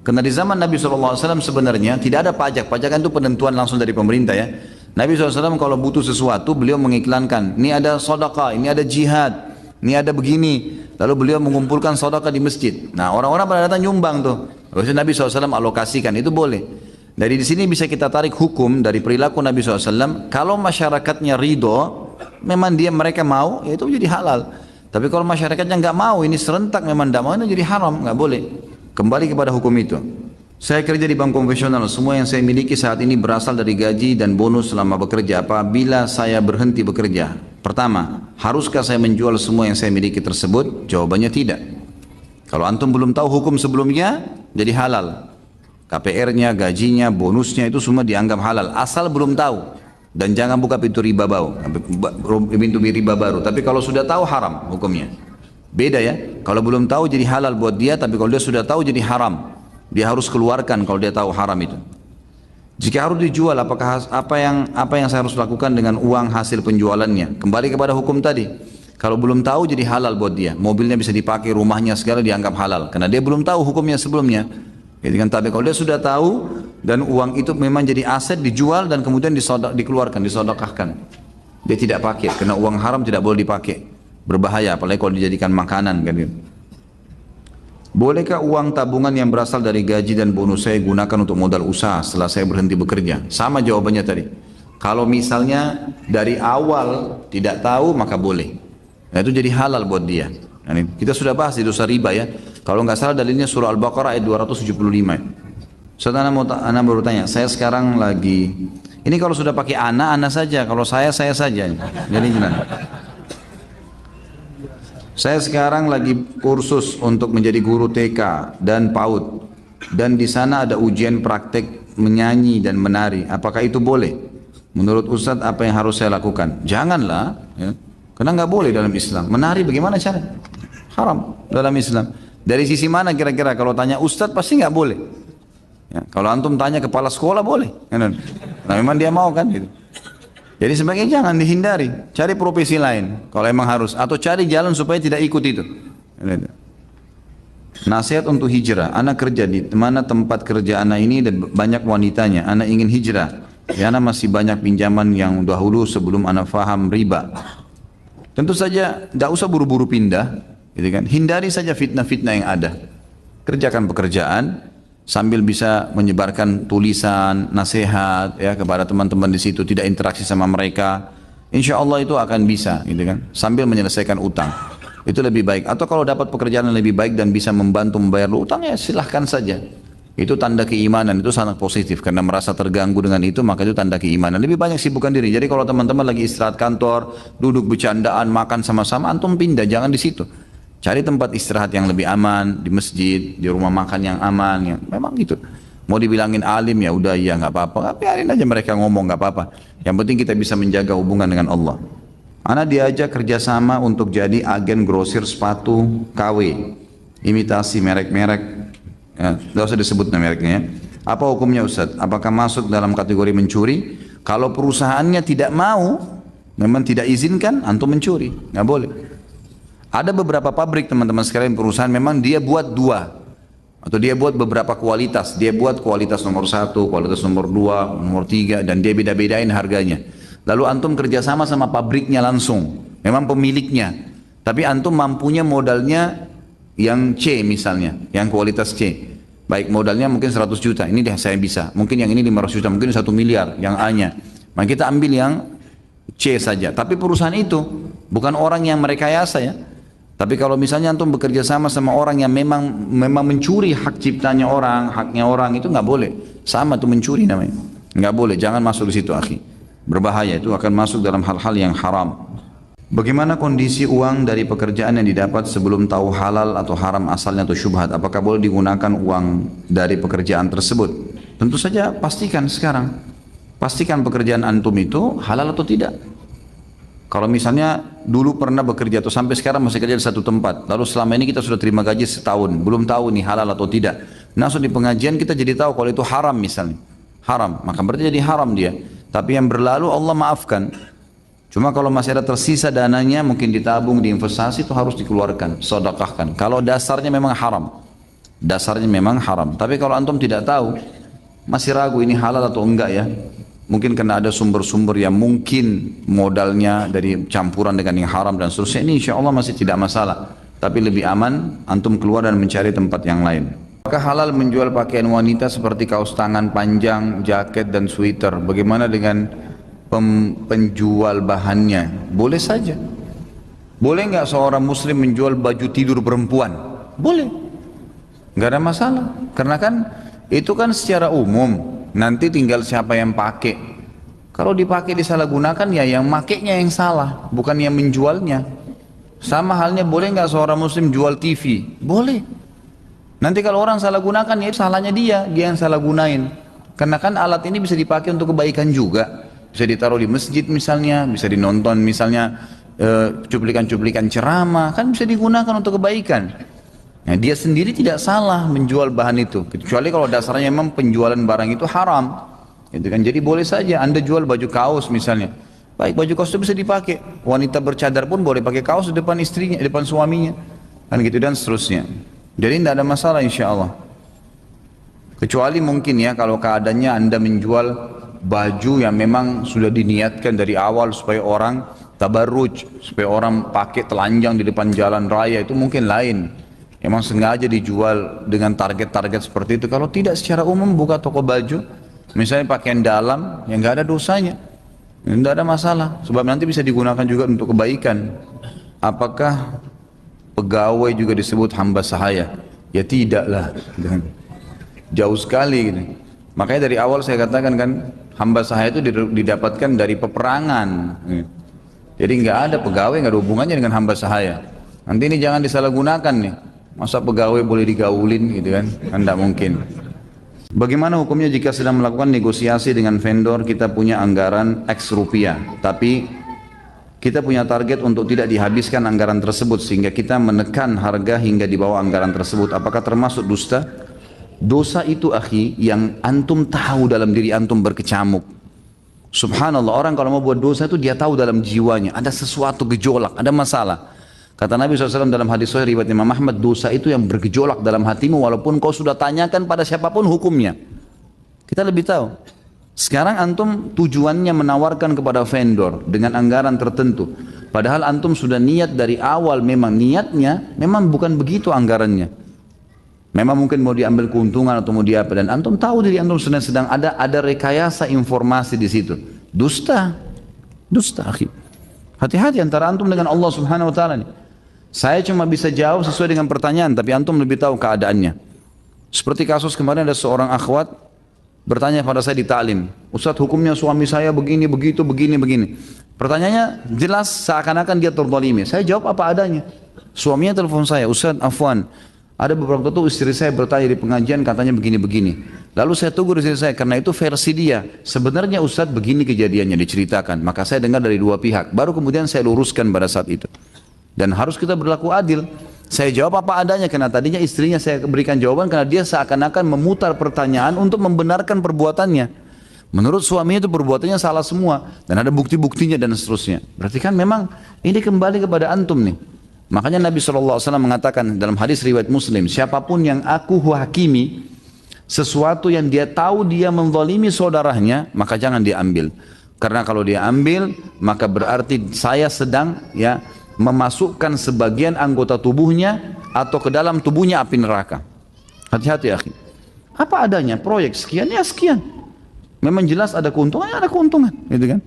Karena di zaman Nabi SAW sebenarnya tidak ada pajak. Pajak kan itu penentuan langsung dari pemerintah ya. Nabi SAW kalau butuh sesuatu, beliau mengiklankan, ini ada sedekah, ini ada jihad, ini ada begini. Lalu beliau mengumpulkan sedekah di masjid. Nah orang-orang pada datang nyumbang tuh. Lalu Nabi SAW alokasikan, itu boleh. Dari sini bisa kita tarik hukum dari perilaku Nabi SAW. Kalau masyarakatnya ridho, memang mereka mau, ya itu jadi halal. Tapi kalau masyarakatnya nggak mau, ini serentak memang tidak mau, itu jadi haram, nggak boleh. Kembali kepada hukum itu. Saya kerja di bank konvensional, semua yang saya miliki saat ini berasal dari gaji dan bonus selama bekerja. Apabila saya berhenti bekerja, pertama, haruskah saya menjual semua yang saya miliki tersebut? Jawabannya tidak. Kalau antum belum tahu hukum sebelumnya, jadi halal. KPR-nya, gajinya, bonusnya itu semua dianggap halal. Asal belum tahu. Dan jangan buka pintu riba baru. Tapi kalau sudah tahu haram hukumnya. Beda ya. Kalau belum tahu jadi halal buat dia, tapi kalau dia sudah tahu jadi haram. Dia harus keluarkan kalau dia tahu haram itu. Jika harus dijual, apakah apa yang saya harus lakukan dengan uang hasil penjualannya? Kembali kepada hukum tadi. Kalau belum tahu jadi halal buat dia. Mobilnya bisa dipakai, rumahnya segala dianggap halal. Karena dia belum tahu hukumnya sebelumnya. Jadi kan, tapi kalau dia sudah tahu dan uang itu memang jadi aset dijual dan kemudian dikeluarkan, disodokahkan. Dia tidak pakai karena uang haram tidak boleh dipakai. Berbahaya apalagi kalau dijadikan makanan kan gitu. Bolehkah uang tabungan yang berasal dari gaji dan bonus saya gunakan untuk modal usaha setelah saya berhenti bekerja? Sama jawabannya tadi. Kalau misalnya dari awal tidak tahu maka boleh. Nah itu jadi halal buat dia. Nah, kita sudah bahas di dosa riba ya. Kalau nggak salah dalilnya surah Al-Baqarah ayat 275. Ustaz, Ana baru tanya, saya sekarang lagi, ini kalau sudah pakai ana saja, kalau saya saja. Jadi gimana? Saya sekarang lagi kursus untuk menjadi guru TK dan PAUD, dan di sana ada ujian praktek menyanyi dan menari. Apakah itu boleh? Menurut Ustadz apa yang harus saya lakukan? Janganlah, ya. Karena nggak boleh dalam Islam. Menari bagaimana cara? Haram dalam Islam. Dari sisi mana kira-kira? Kalau tanya Ustadz pasti nggak boleh. Ya, kalau antum tanya kepala sekolah boleh. Nah memang dia mau kan gitu. Jadi sebaiknya jangan dihindari, cari profesi lain kalau emang harus, atau cari jalan supaya tidak ikut itu. Nasihat untuk hijrah, anak kerja di mana tempat kerja anak ini dan banyak wanitanya, anak ingin hijrah, ya anak masih banyak pinjaman yang dahulu sebelum anak faham riba. Tentu saja tidak usah buru-buru pindah, gitu kan? Hindari saja fitnah-fitnah yang ada. Kerjakan pekerjaan sambil bisa menyebarkan tulisan, nasihat ya kepada teman-teman di situ, tidak interaksi sama mereka. Insya Allah itu akan bisa, gitu kan? Sambil menyelesaikan utang. Itu lebih baik. Atau kalau dapat pekerjaan yang lebih baik dan bisa membantu membayar utang, ya silahkan saja. Itu tanda keimanan, itu sangat positif. Karena merasa terganggu dengan itu, maka itu tanda keimanan. Lebih banyak sibukkan diri. Jadi kalau teman-teman lagi istirahat kantor, duduk bercandaan, makan sama-sama, antum pindah, jangan di situ. Cari tempat istirahat yang lebih aman, di masjid, di rumah makan yang aman, yang memang gitu. Mau dibilangin alim ya udah iya nggak apa-apa, biarin aja mereka ngomong nggak apa-apa. Yang penting kita bisa menjaga hubungan dengan Allah. Ana diajak kerjasama untuk jadi agen grosir sepatu KW, imitasi merek-merek, ya, tidak usah disebut mereknya ya. Apa hukumnya Ustaz? Apakah masuk dalam kategori mencuri? Kalau perusahaannya tidak mau, memang tidak izinkan, antum mencuri, nggak boleh. Ada beberapa pabrik teman-teman sekalian perusahaan memang dia buat dua. Atau dia buat beberapa kualitas, dia buat kualitas nomor 1, kualitas nomor 2, nomor 3, dan dia beda-bedain harganya. Lalu antum kerjasama sama pabriknya langsung, memang pemiliknya. Tapi antum mampunya modalnya yang C misalnya, yang kualitas C. Baik modalnya mungkin 100 juta, ini deh saya bisa. Mungkin yang ini 500 juta, mungkin 1 miliar, yang A-nya. Maka kita ambil yang C saja. Tapi perusahaan itu bukan orang yang merekayasa ya. Tapi kalau misalnya antum bekerja sama orang yang memang mencuri hak ciptanya orang, haknya orang, itu nggak boleh. Sama tuh mencuri namanya. Nggak boleh, jangan masuk di situ akhi. Berbahaya, itu akan masuk dalam hal-hal yang haram. Bagaimana kondisi uang dari pekerjaan yang didapat sebelum tahu halal atau haram asalnya atau syubhat? Apakah boleh digunakan uang dari pekerjaan tersebut? Tentu saja pastikan sekarang. Pastikan pekerjaan antum itu halal atau tidak. Kalau misalnya dulu pernah bekerja atau sampai sekarang masih kerja di satu tempat, lalu selama ini kita sudah terima gaji setahun, belum tahu nih halal atau tidak. Masuk di pengajian kita jadi tahu kalau itu haram misalnya, haram, maka berarti jadi haram dia. Tapi yang berlalu Allah maafkan. Cuma kalau masih ada tersisa dananya mungkin ditabung, diinvestasi, itu harus dikeluarkan, sedekahkan. Kalau dasarnya memang haram, dasarnya memang haram. Tapi kalau antum tidak tahu, masih ragu ini halal atau enggak ya, mungkin karena ada sumber-sumber yang mungkin modalnya dari campuran dengan yang haram dan seterusnya, ini insya Allah masih tidak masalah. Tapi lebih aman antum keluar dan mencari tempat yang lain. Apakah halal menjual pakaian wanita seperti kaos tangan panjang, jaket dan sweater? Bagaimana dengan penjual bahannya? Boleh saja. Boleh nggak seorang muslim menjual baju tidur perempuan? Boleh. Nggak ada masalah. Karena kan itu kan secara umum. Nanti tinggal siapa yang pakai. Kalau dipakai disalahgunakan ya yang makainya yang salah, bukan yang menjualnya. Sama halnya boleh nggak seorang muslim jual TV? Boleh. Nanti kalau orang salah gunakan ya salahnya dia yang salah gunain. Karena kan alat ini bisa dipakai untuk kebaikan juga. Bisa ditaruh di masjid misalnya, bisa dinonton misalnya cuplikan-cuplikan ceramah, kan bisa digunakan untuk kebaikan. Nah, dia sendiri tidak salah menjual bahan itu, kecuali kalau dasarnya memang penjualan barang itu haram. Itu kan, jadi boleh saja Anda jual baju kaos misalnya. Baik, baju kaos itu bisa dipakai. Wanita bercadar pun boleh pakai kaos di depan istrinya, di depan suaminya. Kan gitu dan seterusnya. Jadi tidak ada masalah insya Allah. Kecuali mungkin ya kalau keadaannya Anda menjual baju yang memang sudah diniatkan dari awal supaya orang tabarruj, supaya orang pakai telanjang di depan jalan raya, itu mungkin lain. Emang sengaja dijual dengan target-target seperti itu. Kalau tidak secara umum buka toko baju, misalnya pakaian dalam, yang nggak ada dosanya, nggak ada masalah. Sebab nanti bisa digunakan juga untuk kebaikan. Apakah pegawai juga disebut hamba sahaya? Ya tidaklah, jauh sekali. Gitu. Makanya dari awal saya katakan kan, hamba sahaya itu didapatkan dari peperangan. Jadi nggak ada pegawai, nggak ada hubungannya dengan hamba sahaya. Nanti ini jangan disalahgunakan nih. Masa pegawai boleh digaulin gitu kan? Kan tidak mungkin. Bagaimana hukumnya jika sedang melakukan negosiasi dengan vendor, kita punya anggaran X rupiah, tapi kita punya target untuk tidak dihabiskan anggaran tersebut sehingga kita menekan harga hingga di bawah anggaran tersebut. Apakah termasuk dusta? Dosa itu akhi yang antum tahu dalam diri antum berkecamuk. Subhanallah, orang kalau mau buat dosa itu dia tahu dalam jiwanya ada sesuatu gejolak, ada masalah. Kata Nabi SAW dalam hadis sahih riwayat Imam Ahmad, dosa itu yang bergejolak dalam hatimu walaupun kau sudah tanyakan pada siapapun hukumnya. Kita lebih tahu. Sekarang antum tujuannya menawarkan kepada vendor dengan anggaran tertentu. Padahal antum sudah niat dari awal, memang niatnya memang bukan begitu anggarannya. Memang mungkin mau diambil keuntungan atau mau diapa, dan antum tahu diri antum sedang ada rekayasa informasi di situ. Dusta. Dusta akhi. Hati-hati antara antum dengan Allah Subhanahu wa taala nih. Saya cuma bisa jawab sesuai dengan pertanyaan, tapi antum lebih tahu keadaannya. Seperti kasus kemarin ada seorang akhwat bertanya pada saya di ta'lim, Ustaz hukumnya suami saya begini, begitu, begini, begini. Pertanyaannya jelas seakan-akan dia terzalimi. Saya jawab apa adanya. Suaminya telepon saya, Ustaz afwan, ada beberapa waktu istri saya bertanya di pengajian katanya begini-begini. Lalu saya tunggu di sini saya, karena itu versi dia. Sebenarnya Ustadz begini kejadiannya diceritakan. Maka saya dengar dari dua pihak. Baru kemudian saya luruskan pada saat itu. Dan harus kita berlaku adil. Saya jawab apa adanya, karena tadinya istrinya saya berikan jawaban, karena dia seakan-akan memutar pertanyaan untuk membenarkan perbuatannya. Menurut suaminya itu perbuatannya salah semua. Dan ada bukti-buktinya dan seterusnya. Berarti kan memang ini kembali kepada antum nih. Makanya Nabi SAW mengatakan dalam hadis riwayat Muslim, siapapun yang aku hakimi sesuatu yang dia tahu dia menzalimi saudaranya, maka jangan diambil. Karena kalau dia ambil, maka berarti saya sedang memasukkan sebagian anggota tubuhnya atau ke dalam tubuhnya api neraka. Hati-hati akhi. Apa adanya, proyek sekian ya sekian. Memang jelas ada keuntungan, ya ada keuntungan, gitu kan?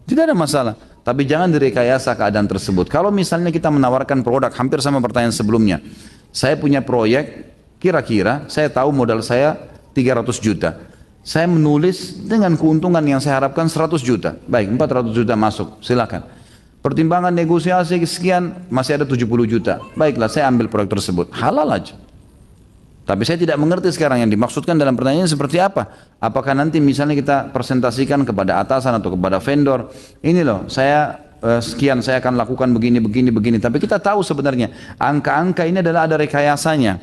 Tidak ada masalah. Tapi jangan direkayasa keadaan tersebut. Kalau misalnya kita menawarkan produk, hampir sama pertanyaan sebelumnya. Saya punya proyek, kira-kira saya tahu modal saya 300 juta. Saya menulis dengan keuntungan yang saya harapkan 100 juta. Baik, 400 juta masuk, silakan. Pertimbangan negosiasi sekian, masih ada 70 juta. Baiklah, saya ambil proyek tersebut. Halal aja. Tapi saya tidak mengerti sekarang yang dimaksudkan dalam pertanyaan seperti apa. Apakah nanti misalnya kita presentasikan kepada atasan atau kepada vendor, ini loh saya sekian saya akan lakukan begini. Tapi kita tahu sebenarnya angka-angka ini adalah ada rekayasanya.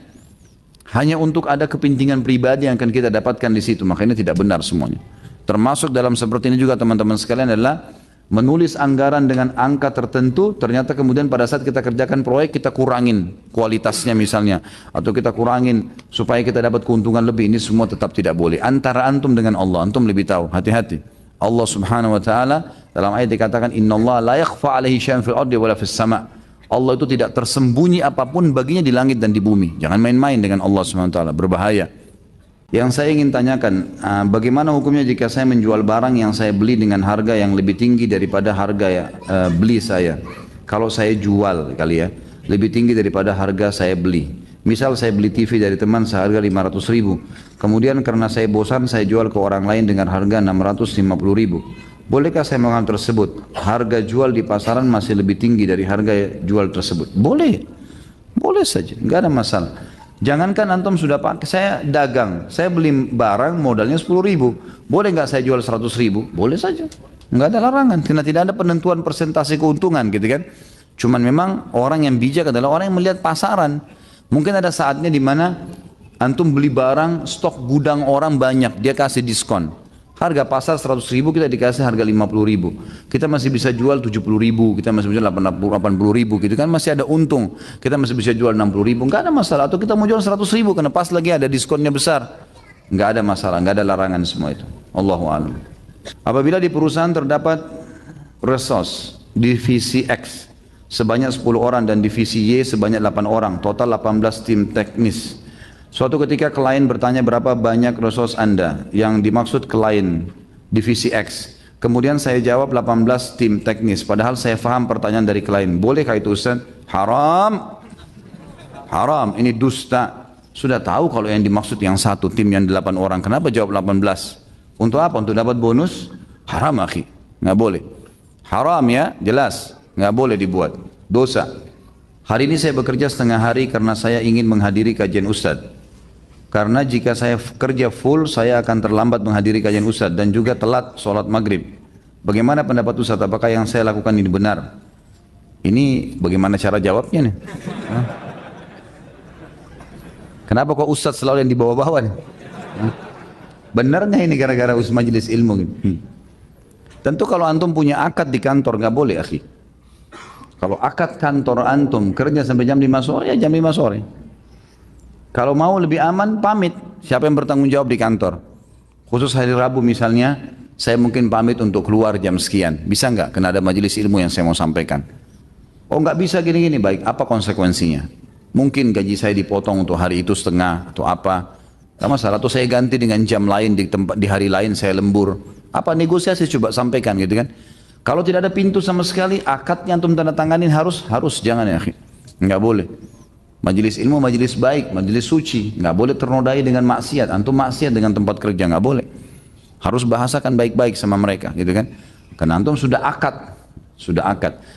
Hanya untuk ada kepentingan pribadi yang akan kita dapatkan di situ. Makanya tidak benar semuanya. Termasuk dalam seperti ini juga teman-teman sekalian adalah menulis anggaran dengan angka tertentu, ternyata kemudian pada saat kita kerjakan proyek kita kurangin kualitasnya misalnya, atau kita kurangin supaya kita dapat keuntungan lebih. Ini semua tetap tidak boleh. Antara antum dengan Allah, antum lebih tahu. Hati-hati. Allah Subhanahu wa taala dalam ayat dikatakan innallaha la yakhfa 'alaihi syai'un fil ardi wala fis sama'. Allah itu tidak tersembunyi apapun baginya di langit dan di bumi. Jangan main-main dengan Allah Subhanahu wa taala, berbahaya. Yang saya ingin tanyakan, bagaimana hukumnya jika saya menjual barang yang saya beli dengan harga yang lebih tinggi daripada harga beli saya? Kalau saya jual kali ya, lebih tinggi daripada harga saya beli. Misal saya beli TV dari teman seharga 500 ribu. Kemudian karena saya bosan saya jual ke orang lain dengan harga 650 ribu. Bolehkah saya melakukan tersebut? Harga jual di pasaran masih lebih tinggi dari harga jual tersebut. Boleh. Boleh saja, nggak ada masalah. Jangankan antum sudah pakai, saya dagang, saya beli barang modalnya 10 ribu, boleh nggak saya jual 100 ribu? Boleh saja, nggak ada larangan, karena tidak ada penentuan persentase keuntungan gitu kan. Cuman memang orang yang bijak adalah orang yang melihat pasaran. Mungkin ada saatnya di mana antum beli barang, stok gudang orang banyak, dia kasih diskon. Harga pasar 100 ribu, kita dikasih harga 50 ribu. Kita masih bisa jual 70 ribu, kita masih bisa jual 80 ribu gitu kan, masih ada untung. Kita masih bisa jual 60 ribu, nggak ada masalah. Atau kita mau jual 100 ribu, karena pas lagi ada diskonnya besar. Nggak ada masalah, nggak ada larangan semua itu. Allahu a'lam. Apabila di perusahaan terdapat resource, divisi X, sebanyak 10 orang dan divisi Y sebanyak 8 orang, total 18 tim teknis. Suatu ketika klien bertanya berapa banyak resource Anda, yang dimaksud klien divisi X. Kemudian saya jawab 18 tim teknis, padahal saya faham pertanyaan dari klien. Bolehkah itu Ustaz? Haram. Haram, ini dusta. Sudah tahu kalau yang dimaksud yang satu tim yang 8 orang, kenapa jawab 18? Untuk apa? Untuk dapat bonus? Haram akhi, nggak boleh. Haram ya, jelas, nggak boleh dibuat. Dosa. Hari ini saya bekerja setengah hari karena saya ingin menghadiri kajian Ustadz. Karena jika saya kerja full, saya akan terlambat menghadiri kajian Ustadz dan juga telat sholat maghrib. Bagaimana pendapat Ustadz? Apakah yang saya lakukan ini benar? Ini bagaimana cara jawabnya nih? Kenapa kok Ustadz selalu yang di bawah-bawah nih? Benar nggak ini gara-gara majelis ilmu gitu? Tentu kalau antum punya akad di kantor nggak boleh akhi. Kalau akad kantor antum kerja sampai jam 5 sore, ya jam 5 sore. Kalau mau lebih aman, pamit. Siapa yang bertanggung jawab di kantor? Khusus hari Rabu misalnya, saya mungkin pamit untuk keluar jam sekian. Bisa nggak? Karena ada majelis ilmu yang saya mau sampaikan. Oh nggak bisa gini-gini, baik. Apa konsekuensinya? Mungkin gaji saya dipotong untuk hari itu setengah atau apa. Nggak masalah. Atau saya ganti dengan jam lain di hari lain saya lembur. Apa negosiasi coba sampaikan gitu kan? Kalau tidak ada pintu sama sekali, akadnya antum tanda tanganin harus jangan ya. Nggak boleh. Majelis ilmu, majelis baik, majelis suci, nggak boleh ternodai dengan maksiat. Antum maksiat dengan tempat kerja nggak boleh. Harus bahasakan baik-baik sama mereka, gitu kan? Karena antum sudah akad.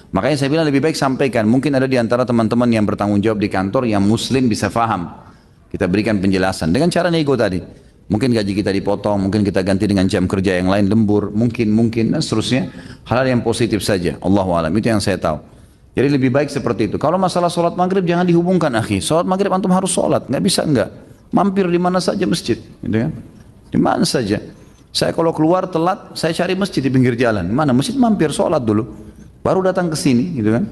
Makanya saya bilang lebih baik sampaikan. Mungkin ada di antara teman-teman yang bertanggung jawab di kantor yang muslim bisa faham. Kita berikan penjelasan dengan cara nego tadi. Mungkin gaji kita dipotong, mungkin kita ganti dengan jam kerja yang lain lembur, mungkin dan seterusnya. Hal-hal yang positif saja. Allahu a'lam, itu yang saya tahu. Jadi lebih baik seperti itu. Kalau masalah sholat maghrib jangan dihubungkan, akhi. Sholat maghrib antum harus sholat, nggak bisa enggak. Mampir di mana saja masjid, gitu kan? Di mana saja. Saya kalau keluar telat, saya cari masjid di pinggir jalan. Mana masjid, mampir sholat dulu, baru datang ke sini, gitu kan?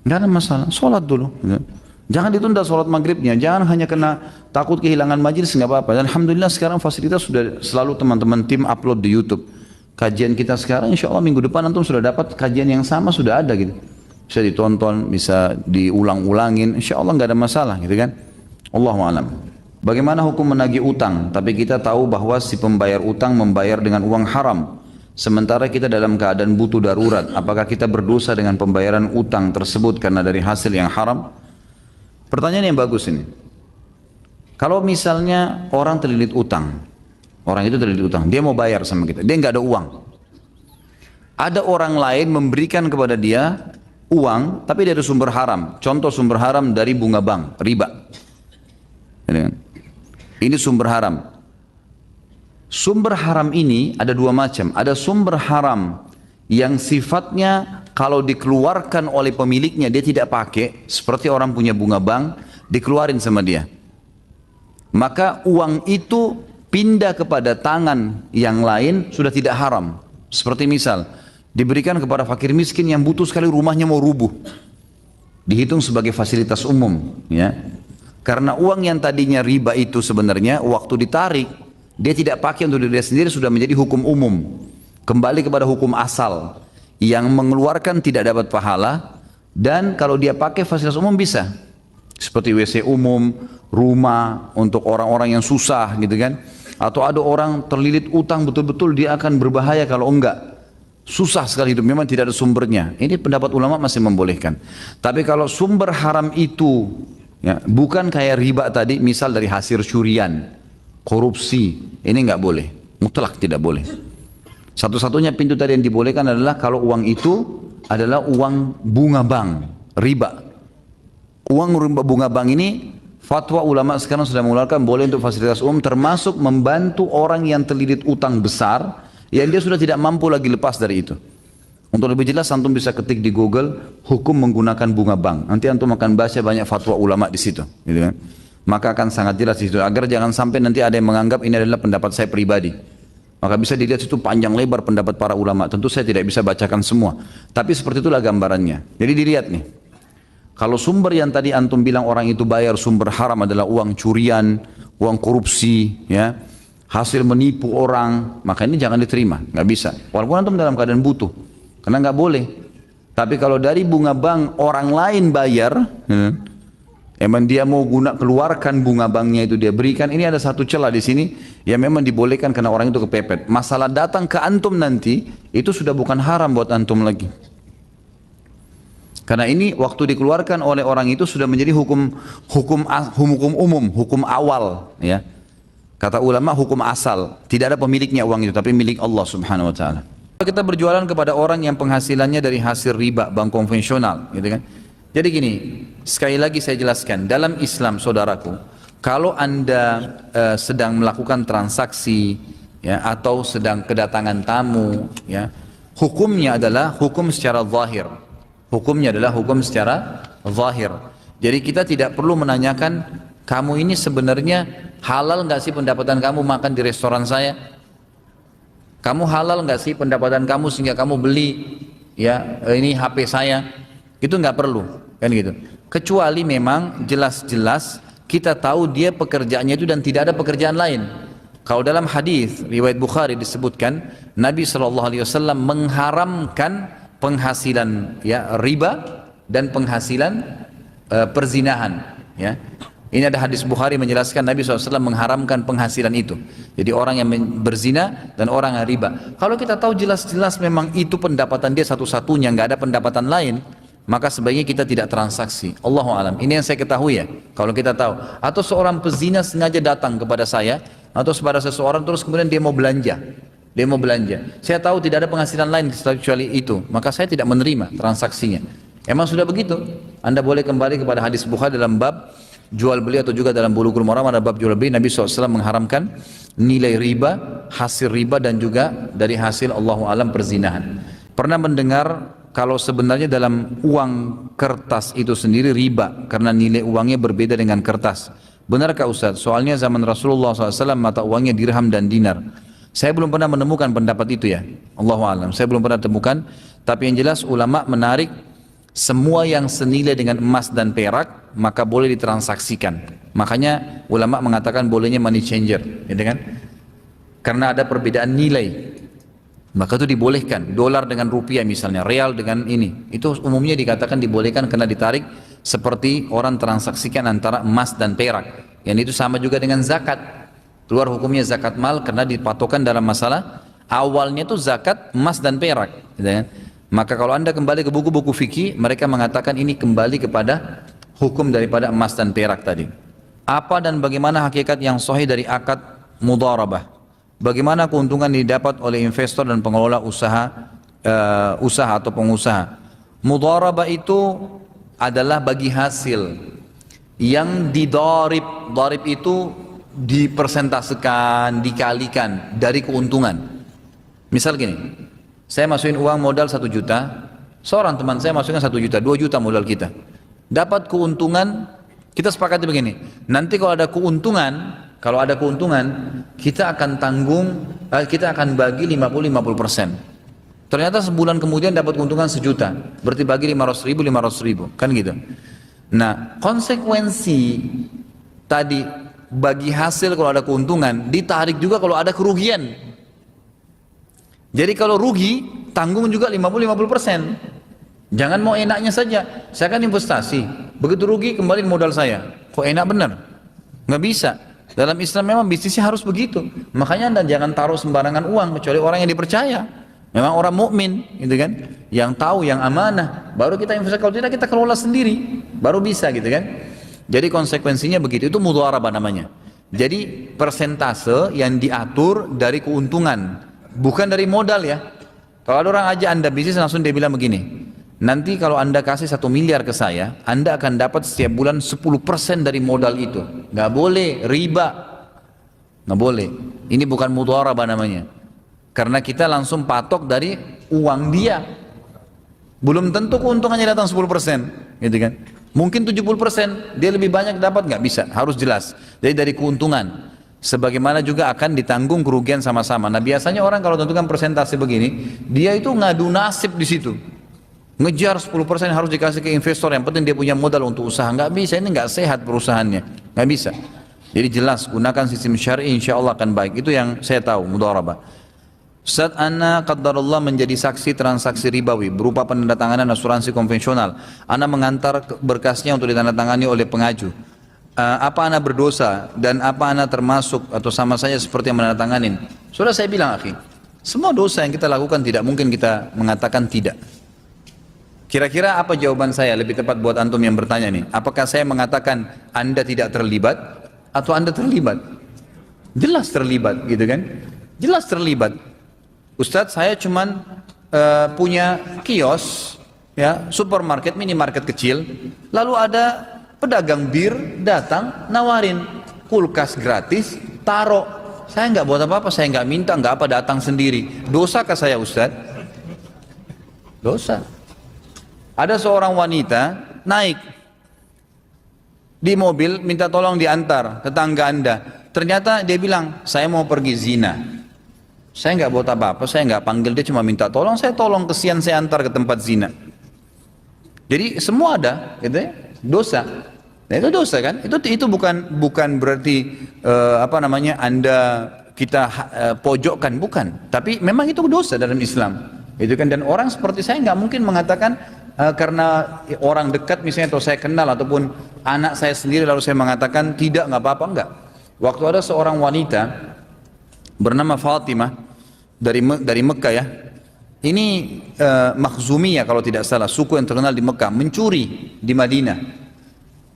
Nggak ada masalah, sholat dulu. Gitu. Jangan ditunda sholat maghribnya, jangan hanya kena takut kehilangan majelis, nggak apa-apa. Dan alhamdulillah sekarang fasilitas sudah selalu teman-teman tim upload di YouTube. Kajian kita sekarang, insya Allah minggu depan antum sudah dapat kajian yang sama, sudah ada gitu. Bisa ditonton, bisa diulang-ulangin, insya Allah nggak ada masalah, gitu kan? Allahu a'lam. Bagaimana hukum menagih utang? Tapi kita tahu bahwa si pembayar utang membayar dengan uang haram. Sementara kita dalam keadaan butuh darurat, apakah kita berdosa dengan pembayaran utang tersebut karena dari hasil yang haram? Pertanyaan yang bagus ini. Kalau misalnya orang terlilit utang, orang itu terlilit utang, dia mau bayar sama kita, dia nggak ada uang. Ada orang lain memberikan kepada dia uang, tapi dari sumber haram. Contoh sumber haram dari bunga bank, riba. Ini sumber haram. Sumber haram ini ada dua macam. Ada sumber haram yang sifatnya kalau dikeluarkan oleh pemiliknya dia tidak pakai, seperti orang punya bunga bank, dikeluarin sama dia. Maka uang itu pindah kepada tangan yang lain sudah tidak haram. Seperti misal, diberikan kepada fakir miskin yang butuh sekali, rumahnya mau rubuh. Dihitung sebagai fasilitas umum, ya. Karena uang yang tadinya riba itu sebenarnya waktu ditarik, dia tidak pakai untuk diri sendiri, sudah menjadi hukum umum. Kembali kepada hukum asal. Yang mengeluarkan tidak dapat pahala, dan kalau dia pakai fasilitas umum bisa. Seperti WC umum, rumah untuk orang-orang yang susah gitu kan. Atau ada orang terlilit utang betul-betul dia akan berbahaya kalau enggak. Susah sekali hidup, memang tidak ada sumbernya. Ini pendapat ulama masih membolehkan. Tapi kalau sumber haram itu ya, bukan kayak riba tadi, misal dari hasil curian, korupsi, ini enggak boleh. Mutlak tidak boleh. Satu-satunya pintu tadi yang dibolehkan adalah kalau uang itu adalah uang bunga bank, riba. Uang bunga bank ini, fatwa ulama sekarang sudah mengeluarkan boleh untuk fasilitas umum, termasuk membantu orang yang terlilit utang besar, yang dia sudah tidak mampu lagi lepas dari itu. Untuk lebih jelas antum bisa ketik di Google hukum menggunakan bunga bank. Nanti antum akan baca banyak fatwa ulama di situ, gitu kan? Maka akan sangat jelas di situ. Agar jangan sampai nanti ada yang menganggap ini adalah pendapat saya pribadi. Maka bisa dilihat situ panjang lebar pendapat para ulama. Tentu saya tidak bisa bacakan semua. Tapi seperti itulah gambarannya. Jadi dilihat nih. Kalau sumber yang tadi antum bilang orang itu bayar sumber haram adalah uang curian, uang korupsi, ya, hasil menipu orang, maka ini jangan diterima. Nggak bisa. Walaupun antum dalam keadaan butuh. Karena nggak boleh. Tapi kalau dari bunga bank orang lain bayar, emang dia mau keluarkan bunga banknya itu dia berikan, ini ada satu celah di sini yang memang dibolehkan karena orang itu kepepet. Masalah datang ke antum nanti itu sudah bukan haram buat antum lagi. Karena ini waktu dikeluarkan oleh orang itu sudah menjadi hukum umum, hukum awal, ya. Kata ulama hukum asal, tidak ada pemiliknya uang itu tapi milik Allah Subhanahu wa taala. Kita berjualan kepada orang yang penghasilannya dari hasil riba bank konvensional, gitu kan. Jadi gini, sekali lagi saya jelaskan, dalam Islam saudaraku, kalau Anda sedang melakukan transaksi ya, atau sedang kedatangan tamu, ya, hukumnya adalah hukum secara zahir. Hukumnya adalah hukum secara zahir. Jadi kita tidak perlu menanyakan, kamu ini sebenarnya halal nggak sih pendapatan kamu makan di restoran saya? Kamu halal nggak sih pendapatan kamu sehingga kamu beli ya ini HP saya? Itu nggak perlu. Kan gitu. Kecuali memang jelas-jelas kita tahu dia pekerjaannya itu dan tidak ada pekerjaan lain. Kalau dalam hadis riwayat Bukhari disebutkan Nabi SAW mengharamkan penghasilan ya riba dan penghasilan perzinahan. Ya. Ini ada hadis Bukhari menjelaskan Nabi SAW mengharamkan penghasilan itu. Jadi orang yang berzina dan orang yang riba. Kalau kita tahu jelas-jelas memang itu pendapatan dia satu-satunya, nggak ada pendapatan lain, maka sebaiknya kita tidak transaksi. Allahu alam. Ini yang saya ketahui ya. Kalau kita tahu, atau seorang pezina sengaja datang kepada saya atau kepada seseorang terus kemudian dia mau belanja. Dia mau belanja. Saya tahu tidak ada penghasilan lain kecuali itu, maka saya tidak menerima transaksinya. Emang sudah begitu. Anda boleh kembali kepada hadis Bukhari dalam bab jual beli atau juga dalam Bulughul Maram ada bab jual beli, Nabi SAW mengharamkan nilai riba, hasil riba dan juga dari hasil Allahu alam perzinahan. Pernah mendengar kalau sebenarnya dalam uang kertas itu sendiri riba karena nilai uangnya berbeda dengan kertas. Benarkah Ustaz? Soalnya zaman Rasulullah SAW mata uangnya dirham dan dinar. Saya belum pernah menemukan pendapat itu ya. Allahu alam. Saya belum pernah temukan. Tapi yang jelas ulama menarik semua yang senilai dengan emas dan perak maka boleh ditransaksikan. Makanya ulama mengatakan bolehnya money changer, gitu kan? Karena ada perbedaan nilai. Maka itu dibolehkan. Dolar dengan rupiah misalnya, real dengan ini. Itu umumnya dikatakan dibolehkan karena ditarik seperti orang transaksikan antara emas dan perak. Yang itu sama juga dengan zakat. Keluar hukumnya zakat mal karena dipatokan dalam masalah awalnya itu zakat emas dan perak, gitu kan? Maka kalau anda kembali ke buku-buku fikih, mereka mengatakan ini kembali kepada hukum daripada emas dan perak tadi. Apa dan bagaimana hakikat yang sahih dari akad mudharabah? Bagaimana keuntungan didapat oleh investor dan pengelola usaha atau pengusaha? Mudharabah itu adalah bagi hasil yang didarib. Darib itu dipersentasekan, dikalikan dari keuntungan. Misal gini, saya masukin uang modal 1 juta, seorang teman saya masukkan 1 juta, 2 juta modal kita. Dapat keuntungan, kita sepakati begini, nanti kalau ada keuntungan, kita akan tanggung, kita akan bagi 50-50%. Ternyata sebulan kemudian dapat keuntungan 1 juta, berarti bagi 500 ribu, kan gitu. Nah, konsekuensi tadi bagi hasil kalau ada keuntungan, ditarik juga kalau ada kerugian. Jadi kalau rugi, tanggung juga 50-50%. Jangan mau enaknya saja. Saya kan investasi, begitu rugi kembaliin modal saya. Kok enak benar? Nggak bisa. Dalam Islam memang bisnisnya harus begitu. Makanya anda jangan taruh sembarangan uang, kecuali orang yang dipercaya. Memang orang mukmin, gitu kan? Yang tahu, yang amanah. Baru kita investasi, kalau tidak kita kelola sendiri. Baru bisa, gitu kan? Jadi konsekuensinya begitu, itu mudharabah namanya. Jadi persentase yang diatur dari keuntungan, bukan dari modal ya. Kalau ada orang aja anda bisnis langsung dia bilang begini, nanti kalau anda kasih 1 miliar ke saya, anda akan dapat setiap bulan 10% dari modal itu. Nggak boleh, riba. Nggak boleh. Ini bukan mudharabah namanya. Karena kita langsung patok dari uang dia. Belum tentu keuntungannya datang 10%, gitu kan? Mungkin 70%, dia lebih banyak dapat, nggak bisa, harus jelas. Jadi dari keuntungan. Sebagaimana juga akan ditanggung kerugian sama-sama. Nah biasanya orang kalau tentukan persentase begini, dia itu ngadu nasib di situ. Ngejar 10% harus dikasih ke investor, yang penting dia punya modal untuk usaha. Nggak bisa, ini nggak sehat perusahaannya, nggak bisa. Jadi jelas, gunakan sistem syar'i, insya Allah akan baik. Itu yang saya tahu, mudharabah. Ustaz, ana qadarullah menjadi saksi transaksi ribawi berupa penandatanganan asuransi konvensional. Ana mengantar berkasnya untuk ditandatangani oleh pengaju. Apa ana berdosa dan apa ana termasuk atau sama saja seperti yang menandatanganin? Sudah saya bilang, akhi, semua dosa yang kita lakukan tidak mungkin kita mengatakan tidak. Kira-kira apa jawaban saya lebih tepat buat antum yang bertanya nih? Apakah saya mengatakan anda tidak terlibat atau anda terlibat? Jelas terlibat, gitu kan? Jelas terlibat. Ustadz, saya cuman punya kios, ya, supermarket, minimarket kecil, lalu ada pedagang bir datang nawarin kulkas gratis, taruh. Saya nggak buat apa-apa, saya nggak minta, nggak apa, datang sendiri. Dosakah saya, Ustadz? Dosa. Ada seorang wanita naik di mobil, minta tolong diantar tetangga anda. Ternyata dia bilang, saya mau pergi zina. Saya nggak buat apa-apa, saya nggak panggil, dia cuma minta tolong, saya tolong, kesian saya antar ke tempat zina. Jadi semua ada, gitu ya, dosa. Nah, itu dosa kan? Itu bukan berarti anda kita pojokkan, bukan. Tapi memang itu dosa dalam Islam, itu kan. Dan orang seperti saya nggak mungkin mengatakan karena orang dekat misalnya atau saya kenal ataupun anak saya sendiri lalu saya mengatakan tidak, nggak apa-apa, enggak. Waktu ada seorang wanita bernama Fatimah dari Mekah ya. Ini Makhzumiyah kalau tidak salah, suku yang terkenal di Mekah, mencuri di Madinah.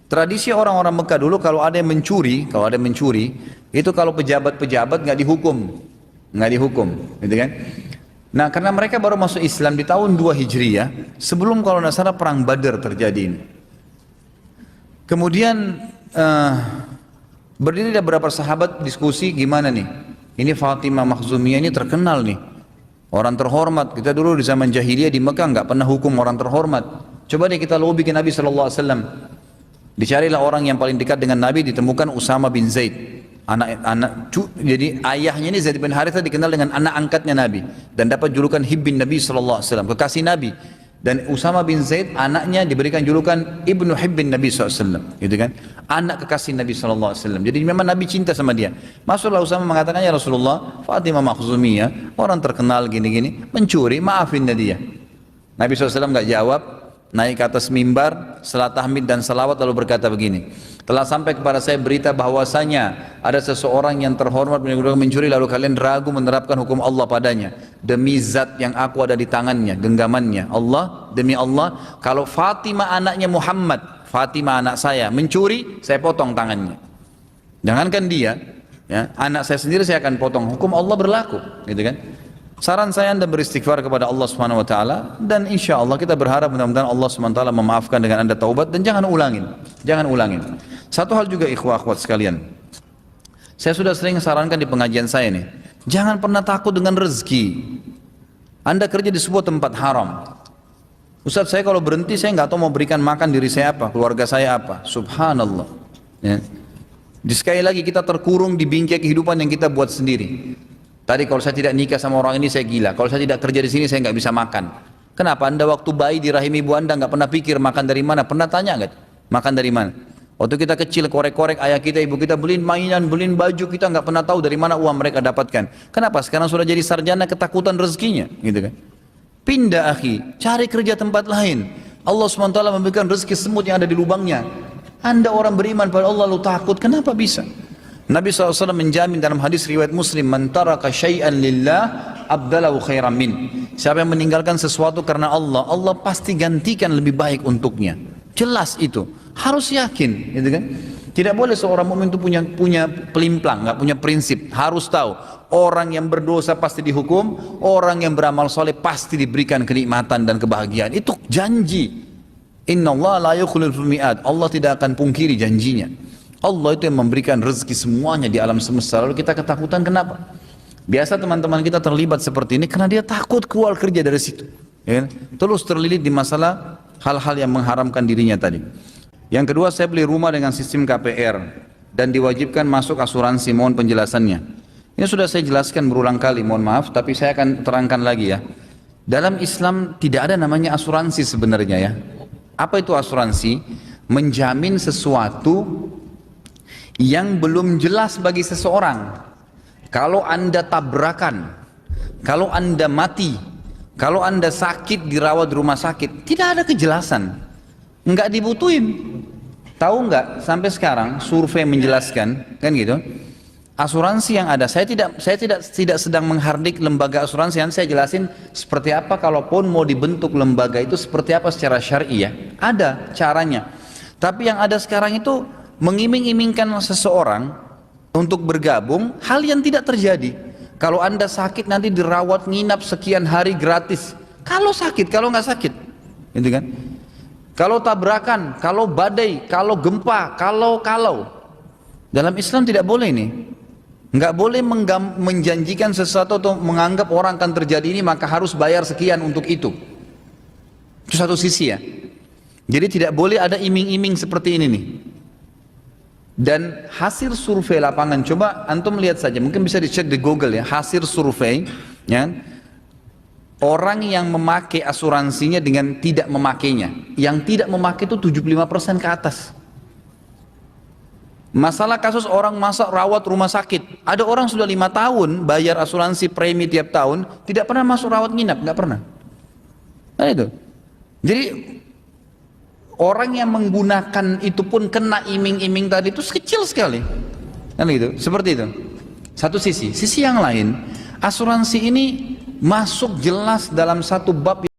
Tradisi orang-orang Mekah dulu kalau ada yang mencuri, itu kalau pejabat-pejabat nggak dihukum, gitu kan? Nah, karena mereka baru masuk Islam di tahun 2 Hijriyah, sebelum kalau tidak salah perang Badar terjadi ini. Kemudian eh, berdiri ada beberapa sahabat diskusi gimana nih. Ini Fatimah Makhzumiyah ini terkenal nih. Orang terhormat. Kita dulu di zaman jahiliyah di Mekah nggak pernah hukum orang terhormat. Coba deh kita lobby ke Nabi SAW. Dicarilah orang yang paling dekat dengan Nabi, ditemukan Usama bin Zaid. Jadi ayahnya ini Zaid bin Harithah dikenal dengan anak angkatnya Nabi dan dapat julukan Hibbin Nabi SAW, kekasih Nabi. Dan Usama bin Zaid anaknya diberikan julukan Ibnu Hibbin Nabi SAW, gitu kan? Anak kekasih Nabi SAW. Jadi memang Nabi cinta sama dia. Masuklah Usama mengatakan, ya Rasulullah, Fatimah Makhzumiyah orang terkenal gini-gini mencuri, maafin dia. Nabi SAW nggak jawab. Naik ke atas mimbar, setelah tahmid dan salawat lalu berkata begini, telah sampai kepada saya berita bahwasanya ada seseorang yang terhormat mencuri lalu kalian ragu menerapkan hukum Allah padanya. Demi zat yang aku ada di tangannya, genggamannya, Allah, demi Allah, kalau Fatimah anaknya Muhammad, Fatimah anak saya mencuri, saya potong tangannya. Jangankan dia, ya, anak saya sendiri saya akan potong. Hukum Allah berlaku, gitu kan? Saran saya Anda beristighfar kepada Allah Subhanahu wa taala dan insya Allah kita berharap mudah-mudahan Allah Subhanahu wa taala memaafkan dengan Anda taubat dan jangan ulangin. Jangan ulangin. Satu hal juga ikhwah akhwat sekalian. Saya sudah sering sarankan di pengajian saya nih, jangan pernah takut dengan rezeki. Anda kerja di sebuah tempat haram. Ustaz, saya kalau berhenti saya nggak tahu mau berikan makan diri saya apa, keluarga saya apa. Subhanallah. Ya. Sekali lagi kita terkurung di bingkai kehidupan yang kita buat sendiri. Tadi kalau saya tidak nikah sama orang ini saya gila. Kalau saya tidak kerja di sini saya nggak bisa makan. Kenapa? Anda waktu bayi di rahim ibu Anda nggak pernah pikir makan dari mana? Pernah tanya nggak? Makan dari mana? Waktu kita kecil korek-korek ayah kita, ibu kita beliin mainan, beliin baju, kita nggak pernah tahu dari mana uang mereka dapatkan. Kenapa? Sekarang sudah jadi sarjana ketakutan rezekinya, gitu kan? Pindah akhi, cari kerja tempat lain. Allah SWT memberikan rezeki semut yang ada di lubangnya. Anda orang beriman pada Allah lalu takut, kenapa bisa? Nabi SAW menjamin dalam hadis riwayat Muslim, man taraka syai'an lillah abdalahu khairan min. Siapa yang meninggalkan sesuatu karena Allah, Allah pasti gantikan lebih baik untuknya. Jelas itu, harus yakin, gitu kan? Tidak boleh seorang mukmin itu punya pelimplang, nggak punya prinsip. Harus tahu, orang yang berdosa pasti dihukum, orang yang beramal soleh pasti diberikan kenikmatan dan kebahagiaan. Itu janji. Innallaha la yukhliful mi'ad. Allah tidak akan pungkiri janjinya. Allah itu yang memberikan rezeki semuanya di alam semesta. Lalu kita ketakutan kenapa? Biasa teman-teman kita terlibat seperti ini karena dia takut keluar kerja dari situ, ya kan? Terus terlilit di masalah hal-hal yang mengharamkan dirinya tadi. Yang kedua, saya beli rumah dengan sistem KPR dan diwajibkan masuk asuransi. Mohon penjelasannya. Ini sudah saya jelaskan berulang kali, mohon maaf, tapi saya akan terangkan lagi ya. Dalam Islam tidak ada namanya asuransi sebenarnya ya. Apa itu asuransi? Menjamin sesuatu yang belum jelas bagi seseorang. Kalau Anda tabrakan, kalau Anda mati, kalau Anda sakit dirawat di rumah sakit, tidak ada kejelasan, nggak dibutuhin. Tahu nggak? Sampai sekarang survei menjelaskan, kan gitu. Asuransi yang ada, saya tidak sedang menghardik lembaga asuransi. Yang saya jelasin seperti apa kalaupun mau dibentuk lembaga itu seperti apa secara syar'i ya. Ada caranya. Tapi yang ada sekarang itu mengiming-imingkan seseorang untuk bergabung, hal yang tidak terjadi. Kalau Anda sakit nanti dirawat nginap sekian hari gratis. Kalau sakit, kalau nggak sakit, gitu kan? Kalau tabrakan, kalau badai, kalau gempa, kalau dalam Islam tidak boleh ini. Nggak boleh menjanjikan sesuatu atau menganggap orang akan terjadi ini maka harus bayar sekian untuk itu. Itu satu sisi ya. Jadi tidak boleh ada iming-iming seperti ini nih. Dan hasil survei lapangan, coba antum lihat saja, mungkin bisa dicek di Google ya, hasil survei ya, orang yang memakai asuransinya dengan tidak memakainya. Yang tidak memakai itu 75% ke atas. Masalah kasus orang masak rawat rumah sakit, ada orang sudah 5 tahun bayar asuransi premi tiap tahun, tidak pernah masuk rawat nginap, nggak pernah. Nah itu. Jadi orang yang menggunakan itu pun kena iming-iming tadi itu kecil sekali, kan gitu, seperti itu. Satu sisi yang lain, asuransi ini masuk jelas dalam satu bab